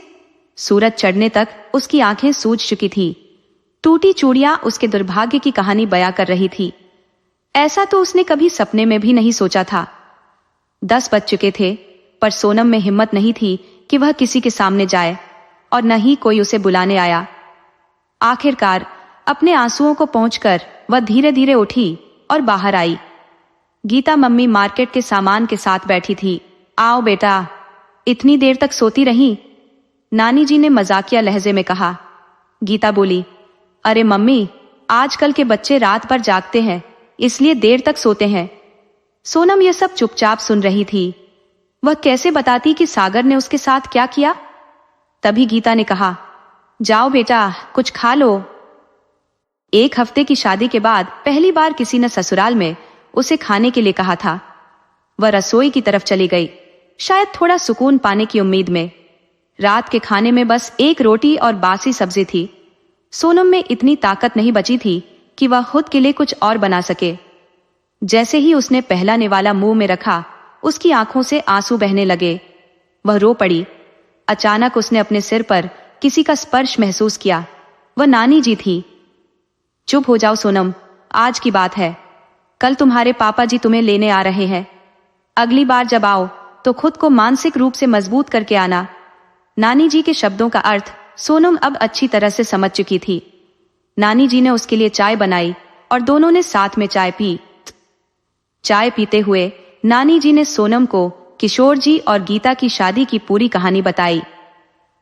सूरज चढ़ने तक उसकी आंखें सूज चुकी थी। टूटी चूड़ियां उसके दुर्भाग्य की कहानी बयां कर रही थी। ऐसा तो उसने कभी सपने में भी नहीं सोचा था। 10 बज चुके थे, पर सोनम में हिम्मत नहीं थी कि वह किसी के सामने जाए और न ही कोई उसे बुलाने आया। आखिरकार अपने आंसुओं को पहुंचकर वह धीरे धीरे उठी और बाहर आई। गीता मम्मी मार्केट के सामान के साथ बैठी थी। आओ बेटा, इतनी देर तक सोती रही? नानी जी ने मजाकिया लहजे में कहा। गीता बोली, अरे मम्मी, आजकल के बच्चे रात भर जागते हैं, इसलिए देर तक सोते हैं। सोनम यह सब चुपचाप सुन रही थी। वह कैसे बताती कि सागर ने उसके साथ क्या किया? तभी गीता ने कहा, जाओ बेटा, कुछ खा लो। 1 हफ्ते की शादी के बाद पहली बार किसी ने ससुराल में उसे खाने के लिए कहा था। वह रसोई की तरफ चली गई, शायद थोड़ा सुकून पाने की उम्मीद में। रात के खाने में बस 1 रोटी और बासी सब्जी थी। सोनम में इतनी ताकत नहीं बची थी कि वह खुद के लिए कुछ और बना सके। जैसे ही उसने पहला निवाला मुंह में रखा, उसकी आंखों से आंसू बहने लगे। वह रो पड़ी। अचानक उसने अपने सिर पर किसी का स्पर्श महसूस किया। वह नानी जी थी। चुप हो जाओ सोनम, आज की बात है। कल तुम्हारे पापा जी तुम्हें लेने आ रहे हैं। अगली बार जब आओ तो खुद को मानसिक रूप से मजबूत करके आना। नानी जी के शब्दों का अर्थ सोनम अब अच्छी तरह से समझ चुकी थी। नानी जी ने उसके लिए चाय बनाई और दोनों ने साथ में चाय पी। चाय पीते हुए नानी जी ने सोनम को किशोर जी और गीता की शादी की पूरी कहानी बताई।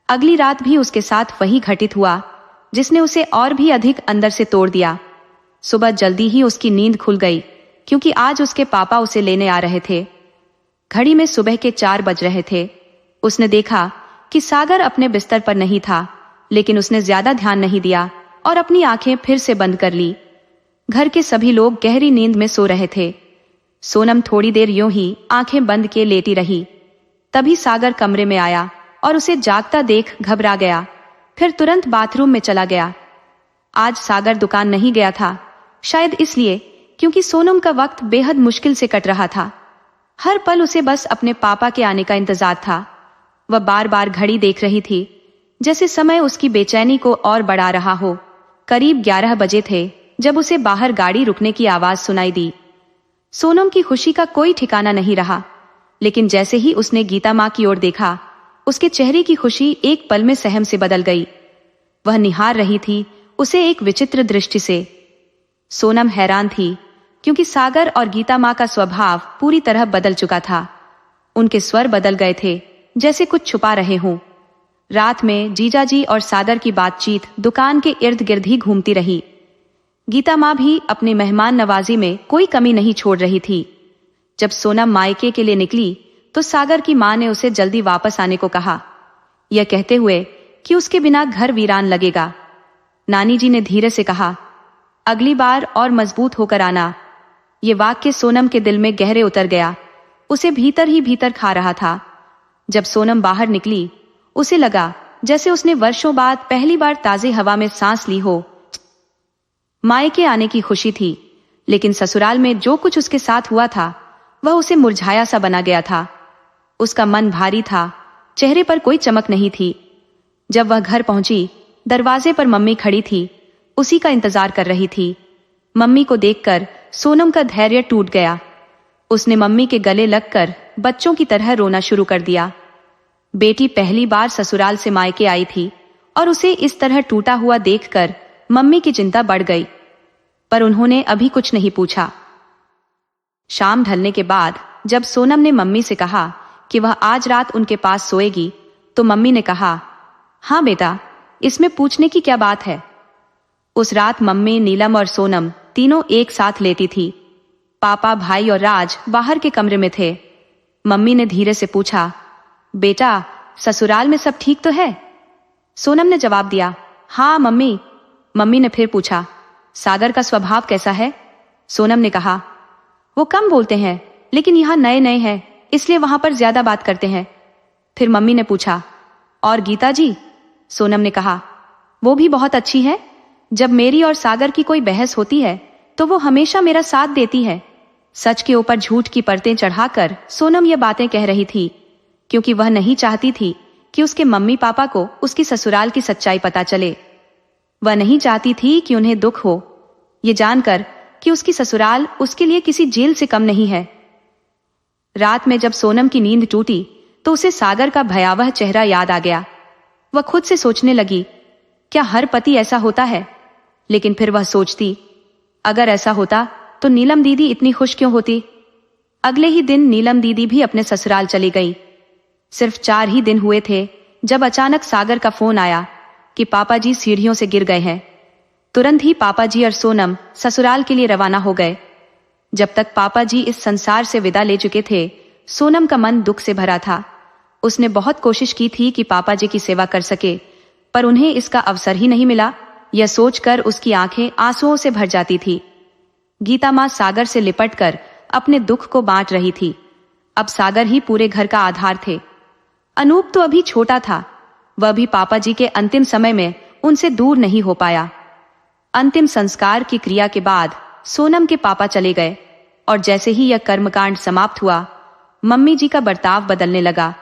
अगली रात भी उसके साथ वही घटित हुआ जिसने उसे और भी अधिक अंदर से तोड़ दिया। सुबह जल्दी ही उसकी नींद खुल गई क्योंकि आज उसके पापा उसे लेने आ रहे थे। घड़ी में सुबह के 4 बज रहे थे। उसने देखा कि सागर अपने बिस्तर पर नहीं था, लेकिन उसने ज्यादा ध्यान नहीं दिया और अपनी आंखें फिर से बंद कर ली। घर के सभी लोग गहरी नींद में सो रहे थे। सोनम थोड़ी देर यूं ही आंखें बंद किए लेटी रही। तभी सागर कमरे में आया और उसे जागता देख घबरा गया। फिर तुरंत बाथरूम में चला गया। आज सागर दुकान नहीं गया था, शायद इसलिए क्योंकि सोनम का वक्त बेहद मुश्किल से कट रहा था। हर पल उसे बस अपने पापा के आने का इंतजार था। वह बार बार घड़ी देख रही थी, जैसे समय उसकी बेचैनी को और बढ़ा रहा हो। करीब 11 बजे थे जब उसे बाहर गाड़ी रुकने की आवाज सुनाई दी। सोनम की खुशी का कोई ठिकाना नहीं रहा, लेकिन जैसे ही उसने गीता माँ की ओर देखा, उसके चेहरे की खुशी एक पल में सहम से बदल गई। वह निहार रही थी उसे एक विचित्र दृष्टि से। सोनम हैरान थी क्योंकि सागर और गीता माँ का स्वभाव पूरी तरह बदल चुका था। उनके स्वर बदल गए थे, जैसे कुछ छुपा रहे हों। रात में जीजाजी और सागर की बातचीत दुकान के इर्द गिर्द ही घूमती रही। गीता माँ भी अपनी मेहमान नवाजी में कोई कमी नहीं छोड़ रही थी। जब सोनम मायके के लिए निकली तो सागर की माँ ने उसे जल्दी वापस आने को कहा, यह कहते हुए कि उसके बिना घर वीरान लगेगा। नानी जी ने धीरे से कहा, अगली बार और मजबूत होकर आना। ये वाक्य सोनम के दिल में गहरे उतर गया। उसे भीतर ही भीतर खा रहा था। जब सोनम बाहर निकली, उसे लगा जैसे उसने वर्षों बाद पहली बार ताजे हवा में सांस ली हो। मायके आने की खुशी थी, लेकिन ससुराल में जो कुछ उसके साथ हुआ था वह उसे मुरझाया सा बना गया था। उसका मन भारी था, चेहरे पर कोई चमक नहीं थी। जब वह घर पहुंची, दरवाजे पर मम्मी खड़ी थी, उसी का इंतजार कर रही थी। मम्मी को देखकर सोनम का धैर्य टूट गया। उसने मम्मी के गले लगकर बच्चों की तरह रोना शुरू कर दिया। बेटी पहली बार ससुराल से मायके आई थी और उसे इस तरह टूटा हुआ देखकर मम्मी की चिंता बढ़ गई, पर उन्होंने अभी कुछ नहीं पूछा। शाम ढलने के बाद जब सोनम ने मम्मी से कहा कि वह आज रात उनके पास सोएगी, तो मम्मी ने कहा, हाँ बेटा, इसमें पूछने की क्या बात है। उस रात मम्मी, नीलम और सोनम तीनों एक साथ लेटी थी। पापा, भाई और राज बाहर के कमरे में थे। मम्मी ने धीरे से पूछा, बेटा, ससुराल में सब ठीक तो है? सोनम ने जवाब दिया, हाँ मम्मी। मम्मी ने फिर पूछा, सागर का स्वभाव कैसा है? सोनम ने कहा, वो कम बोलते हैं, लेकिन यहाँ नए नए हैं, इसलिए वहां पर ज्यादा बात करते हैं। फिर मम्मी ने पूछा, और गीता जी? सोनम ने कहा, वो भी बहुत अच्छी है। जब मेरी और सागर की कोई बहस होती है तो वो हमेशा मेरा साथ देती है। सच के ऊपर झूठ की परतें चढ़ाकर सोनम ये बातें कह रही थी, क्योंकि वह नहीं चाहती थी कि उसके मम्मी पापा को उसकी ससुराल की सच्चाई पता चले। वह नहीं चाहती थी कि उन्हें दुख हो, ये जानकर कि उसकी ससुराल उसके लिए किसी जेल से कम नहीं है। रात में जब सोनम की नींद टूटी तो उसे सागर का भयावह चेहरा याद आ गया। वह खुद से सोचने लगी, क्या हर पति ऐसा होता है? लेकिन फिर वह सोचती, अगर ऐसा होता तो नीलम दीदी इतनी खुश क्यों होती? अगले ही दिन नीलम दीदी भी अपने ससुराल चली गई। सिर्फ 4 ही दिन हुए थे जब अचानक सागर का फोन आया कि पापा जी सीढ़ियों से गिर गए हैं। तुरंत ही पापा जी और सोनम ससुराल के लिए रवाना हो गए। जब तक पापा जी इस संसार से विदा ले चुके थे, सोनम का मन दुख से भरा था। उसने बहुत कोशिश की थी कि पापा जी की सेवा कर सके, पर उन्हें इसका अवसर ही नहीं मिला। यह सोचकर उसकी आंखें आंसुओं से भर जाती थी। गीता माँ सागर से लिपटकर अपने दुख को बांट रही थी। अब सागर ही पूरे घर का आधार थे। अनूप तो अभी छोटा था, वह भी पापा जी के अंतिम समय में उनसे दूर नहीं हो पाया। अंतिम संस्कार की क्रिया के बाद सोनम के पापा चले गए और जैसे ही यह कर्मकांड समाप्त हुआ, मम्मी जी का बर्ताव बदलने लगा।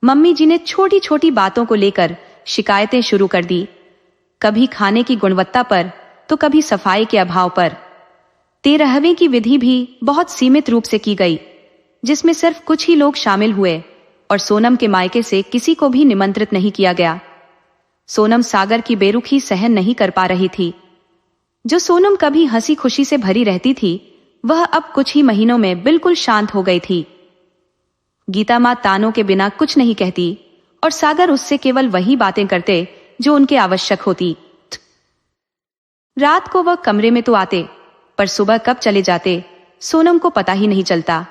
मम्मी जी ने छोटी छोटी बातों को लेकर शिकायतें शुरू कर दी, कभी खाने की गुणवत्ता पर तो कभी सफाई के अभाव पर। 13वें की विधि भी बहुत सीमित रूप से की गई, जिसमें सिर्फ कुछ ही लोग शामिल हुए और सोनम के मायके से किसी को भी निमंत्रित नहीं किया गया। सोनम सागर की बेरुखी सहन नहीं कर पा रही थी। जो सोनम कभी हंसी खुशी से भरी रहती थी, वह अब कुछ ही महीनों में बिल्कुल शांत हो गई थी। गीता माँ तानों के बिना कुछ नहीं कहती और सागर उससे केवल वही बातें करते जो उनके आवश्यक होती। रात को वह कमरे में तो आते, पर सुबह कब चले जाते सोनम को पता ही नहीं चलता।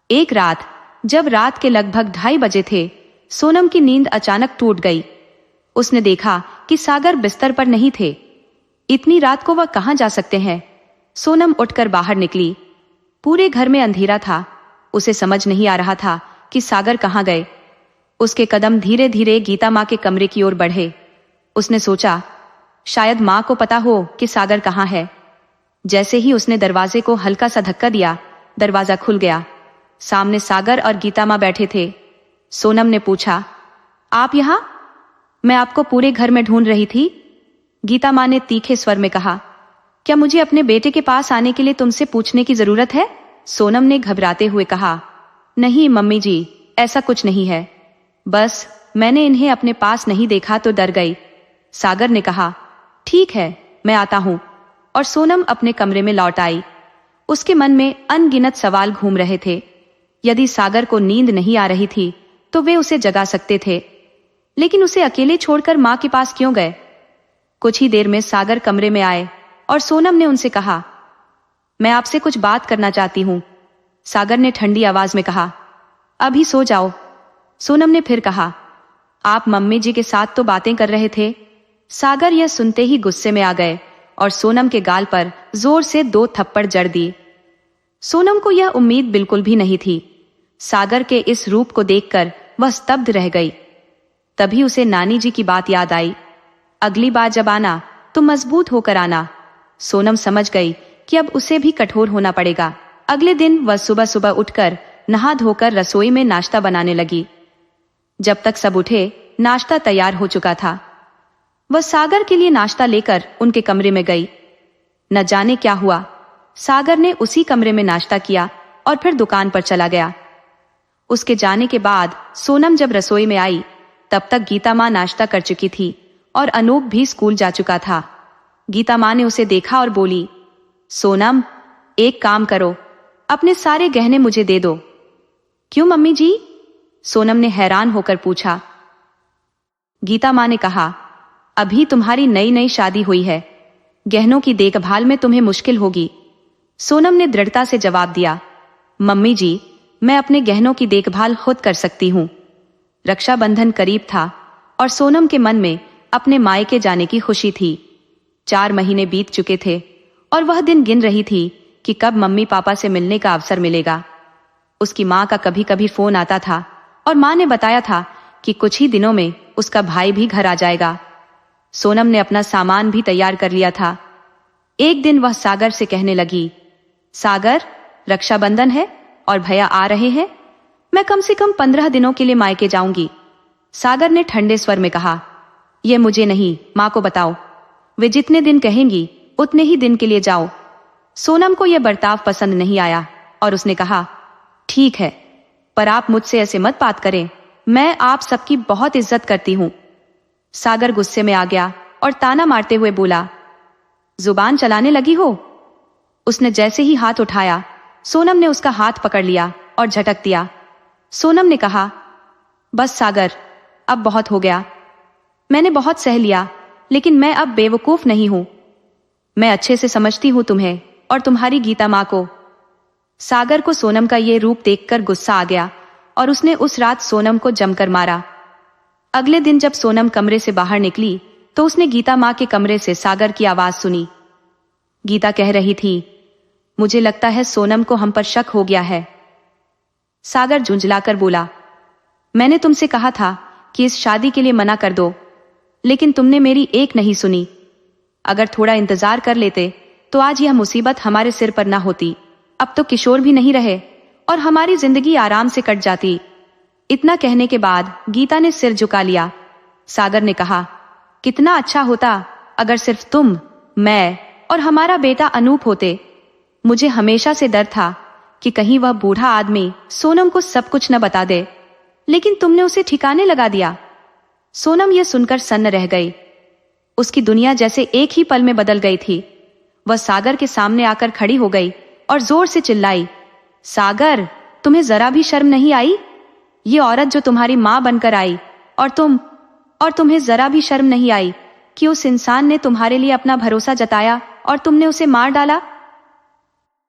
एक रात जब रात के लगभग 2:30 बजे थे, सोनम की नींद अचानक टूट गई। उसने देखा कि सागर बिस्तर पर नहीं थे। इतनी रात को वह कहां जा सकते हैं? सोनम उठकर बाहर निकली। पूरे घर में अंधेरा था। उसे समझ नहीं आ रहा था कि सागर कहां गए। उसके कदम धीरे धीरे गीता माँ के कमरे की ओर बढ़े। उसने सोचा, शायद माँ को पता हो कि सागर कहां है। जैसे ही उसने दरवाजे को हल्का सा धक्का दिया, दरवाजा खुल गया। सामने सागर और गीता माँ बैठे थे। सोनम ने पूछा, आप यहां? मैं आपको पूरे घर में ढूंढ रही थी। गीता माँ ने तीखे स्वर में कहा, क्या मुझे अपने बेटे के पास आने के लिए तुमसे पूछने की जरूरत है? सोनम ने घबराते हुए कहा, नहीं मम्मी जी, ऐसा कुछ नहीं है। बस मैंने इन्हें अपने पास नहीं देखा तो डर गई। सागर ने कहा, ठीक है, मैं आता हूं। और सोनम अपने कमरे में लौट आई। उसके मन में अनगिनत सवाल घूम रहे थे। यदि सागर को नींद नहीं आ रही थी तो वे उसे जगा सकते थे, लेकिन उसे अकेले छोड़कर मां के पास क्यों गए? कुछ ही देर में सागर कमरे में आए और सोनम ने उनसे कहा, मैं आपसे कुछ बात करना चाहती हूं। सागर ने ठंडी आवाज में कहा, अभी सो जाओ। सोनम ने फिर कहा, आप मम्मी जी के साथ तो बातें कर रहे थे। सागर यह सुनते ही गुस्से में आ गए और सोनम के गाल पर जोर से 2 थप्पड़ जड़ दिए। सोनम को यह उम्मीद बिल्कुल भी नहीं थी। सागर के इस रूप को देखकर वह स्तब्ध रह गई। तभी उसे नानी जी की बात याद आई। अगली बार जब आना तो मजबूत होकर आना। सोनम समझ गई कि अब उसे भी कठोर होना पड़ेगा। अगले दिन वह सुबह सुबह उठकर नहा धोकर रसोई में नाश्ता बनाने लगी। जब तक सब उठे, नाश्ता तैयार हो चुका था। वह सागर के लिए नाश्ता लेकर उनके कमरे में गई। न जाने क्या हुआ, सागर ने उसी कमरे में नाश्ता किया और फिर दुकान पर चला गया। उसके जाने के बाद सोनम जब रसोई में आई, तब तक गीता माँ नाश्ता कर चुकी थी और अनूप भी स्कूल जा चुका था। गीता माँ ने उसे देखा और बोली, सोनम, एक काम करो, अपने सारे गहने मुझे दे दो। क्यों मम्मी जी? सोनम ने हैरान होकर पूछा। गीता माँ ने कहा, अभी तुम्हारी नई नई शादी हुई है, गहनों की देखभाल में तुम्हें मुश्किल होगी। सोनम ने दृढ़ता से जवाब दिया, मम्मी जी, मैं अपने गहनों की देखभाल खुद कर सकती हूँ। रक्षाबंधन करीब था और सोनम के मन में अपने मायके जाने की खुशी थी। 4 महीने बीत चुके थे और वह दिन गिन रही थी कि कब मम्मी पापा से मिलने का अवसर मिलेगा। उसकी माँ का कभी कभी फोन आता था और माँ ने बताया था कि कुछ ही दिनों में उसका भाई भी घर आ जाएगा। सोनम ने अपना सामान भी तैयार कर लिया था। एक दिन वह सागर से कहने लगी, सागर, रक्षाबंधन है और भैया आ रहे हैं, मैं कम से कम 15 दिनों के लिए मायके जाऊंगी। सागर ने ठंडे स्वर में कहा, यह मुझे नहीं, माँ को बताओ, वे जितने दिन कहेंगी उतने ही दिन के लिए जाओ। सोनम को यह बर्ताव पसंद नहीं आया और उसने कहा, ठीक है, पर आप मुझसे ऐसे मत बात करें, मैं आप सबकी बहुत इज्जत करती हूं। सागर गुस्से में आ गया और ताना मारते हुए बोला, जुबान चलाने लगी हो? उसने जैसे ही हाथ उठाया, सोनम ने उसका हाथ पकड़ लिया और झटक दिया। सोनम ने कहा, बस सागर, अब बहुत हो गया, मैंने बहुत सह लिया, लेकिन मैं अब बेवकूफ नहीं हूं। मैं अच्छे से समझती हूं तुम्हें और तुम्हारी गीता माँ को। सागर को सोनम का ये रूप देखकर गुस्सा आ गया और उसने उस रात सोनम को जमकर मारा। अगले दिन जब सोनम कमरे से बाहर निकली तो उसने गीता माँ के कमरे से सागर की आवाज सुनी। गीता कह रही थी, मुझे लगता है सोनम को हम पर शक हो गया है। सागर झुंझलाकर बोला, मैंने तुमसे कहा था कि इस शादी के लिए मना कर दो, लेकिन तुमने मेरी एक नहीं सुनी। अगर थोड़ा इंतजार कर लेते तो आज यह मुसीबत हमारे सिर पर ना होती। अब तो किशोर भी नहीं रहे और हमारी जिंदगी आराम से कट जाती। इतना कहने के बाद गीता ने सिर झुका लिया। सागर ने कहा, कितना अच्छा होता अगर सिर्फ तुम, मैं और हमारा बेटा अनूप होते। मुझे हमेशा से डर था कि कहीं वह बूढ़ा आदमी सोनम को सब कुछ न बता दे, लेकिन तुमने उसे ठिकाने लगा दिया। सोनम यह सुनकर सन्न रह गई। उसकी दुनिया जैसे एक ही पल में बदल गई थी। वह सागर के सामने आकर खड़ी हो गई और जोर से चिल्लाई, सागर, तुम्हें जरा भी शर्म नहीं आई? ये औरत जो तुम्हारी मां बनकर आई और तुम्हें जरा भी शर्म नहीं आई कि उस इंसान ने तुम्हारे लिए अपना भरोसा जताया और तुमने उसे मार डाला।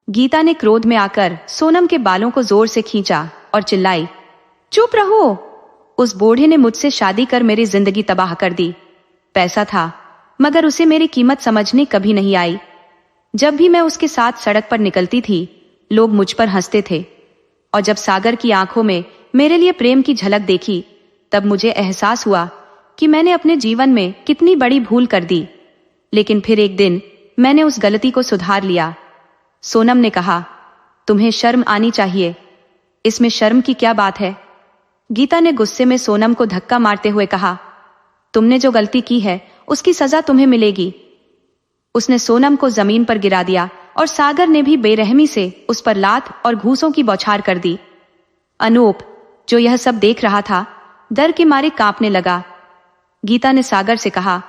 गीता ने क्रोध में आकर सोनम के बालों को जोर से खींचा और चिल्लाई, चुप रहो, उस बूढ़े ने मुझसे शादी कर मेरी जिंदगी तबाह कर दी। पैसा था मगर उसे मेरी कीमत समझने कभी नहीं आई। जब भी मैं उसके साथ सड़क पर निकलती थी, लोग मुझ पर हंसते थे, और जब सागर की आंखों में मेरे लिए प्रेम की झलक देखी, तब मुझे एहसास हुआ कि मैंने अपने जीवन में कितनी बड़ी भूल कर दी। लेकिन फिर एक दिन मैंने उस गलती को सुधार लिया। सोनम ने कहा, तुम्हें शर्म आनी चाहिए, इसमें शर्म की क्या बात है? गीता ने गुस्से में सोनम को धक्का मारते हुए कहा, तुमने जो गलती की है उसकी सजा तुम्हें मिलेगी। उसने सोनम को जमीन पर गिरा दिया और सागर ने भी बेरहमी से उस पर लात और घूंसों की बौछार कर दी। अनूप, जो यह सब देख रहा था, डर के मारे कांपने लगा। गीता ने सागर से कहा,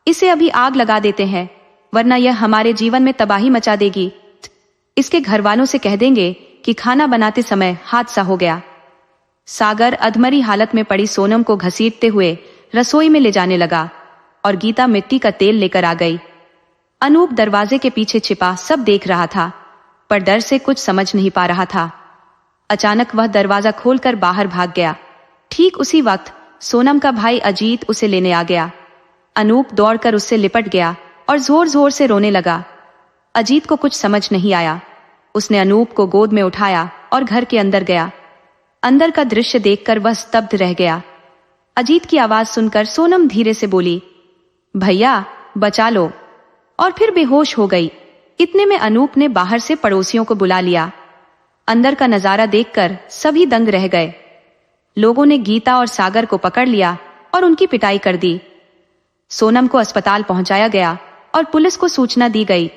इसे अभी आग लगा देते हैं, वरना यह हमारे जीवन में तबाही मचा देगी। इसके घर वालों से कह देंगे कि खाना बनाते समय हादसा हो गया। सागर अधमरी हालत में पड़ी सोनम को घसीटते हुए रसोई में ले जाने लगा और गीता मिट्टी का तेल लेकर आ गई। अनूप दरवाजे के पीछे छिपा सब देख रहा था, पर डर से कुछ समझ नहीं पा रहा था। अचानक वह दरवाजा खोलकर बाहर भाग गया। ठीक उसी वक्त सोनम का भाई अजीत उसे लेने आ गया। अनूप दौड़कर उससे लिपट गया और जोर जोर से रोने लगा। अजीत को कुछ समझ नहीं आया। उसने अनूप को गोद में उठाया और घर के अंदर गया। अंदर का दृश्य देखकर वह स्तब्ध रह गया। अजीत की आवाज सुनकर सोनम धीरे से बोली, भैया बचा लो, और फिर बेहोश हो गई। इतने में अनूप ने बाहर से पड़ोसियों को बुला लिया। अंदर का नजारा देखकर सभी दंग रह गए। लोगों ने गीता और सागर को पकड़ लिया और उनकी पिटाई कर दी। सोनम को अस्पताल पहुंचाया गया और पुलिस को सूचना दी गई।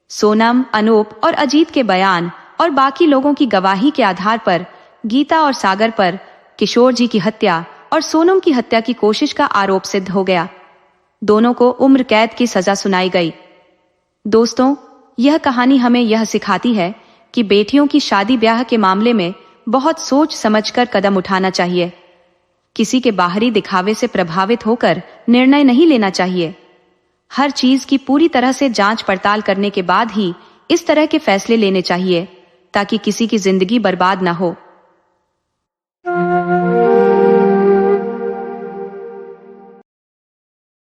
सोनम, अनूप और अजीत के बयान और बाकी लोगों की गवाही के आधार पर गीता और सागर पर किशोर जी की हत्या और सोनम की हत्या की कोशिश का आरोप सिद्ध हो गया। दोनों को उम्र कैद की सजा सुनाई गई। दोस्तों, यह कहानी हमें यह सिखाती है कि बेटियों की शादी ब्याह के मामले में बहुत सोच समझकर कदम उठाना चाहिए। किसी के बाहरी दिखावे से प्रभावित होकर निर्णय नहीं लेना चाहिए। हर चीज की पूरी तरह से जांच पड़ताल करने के बाद ही इस तरह के फैसले लेने चाहिए, ताकि किसी की जिंदगी बर्बाद न हो।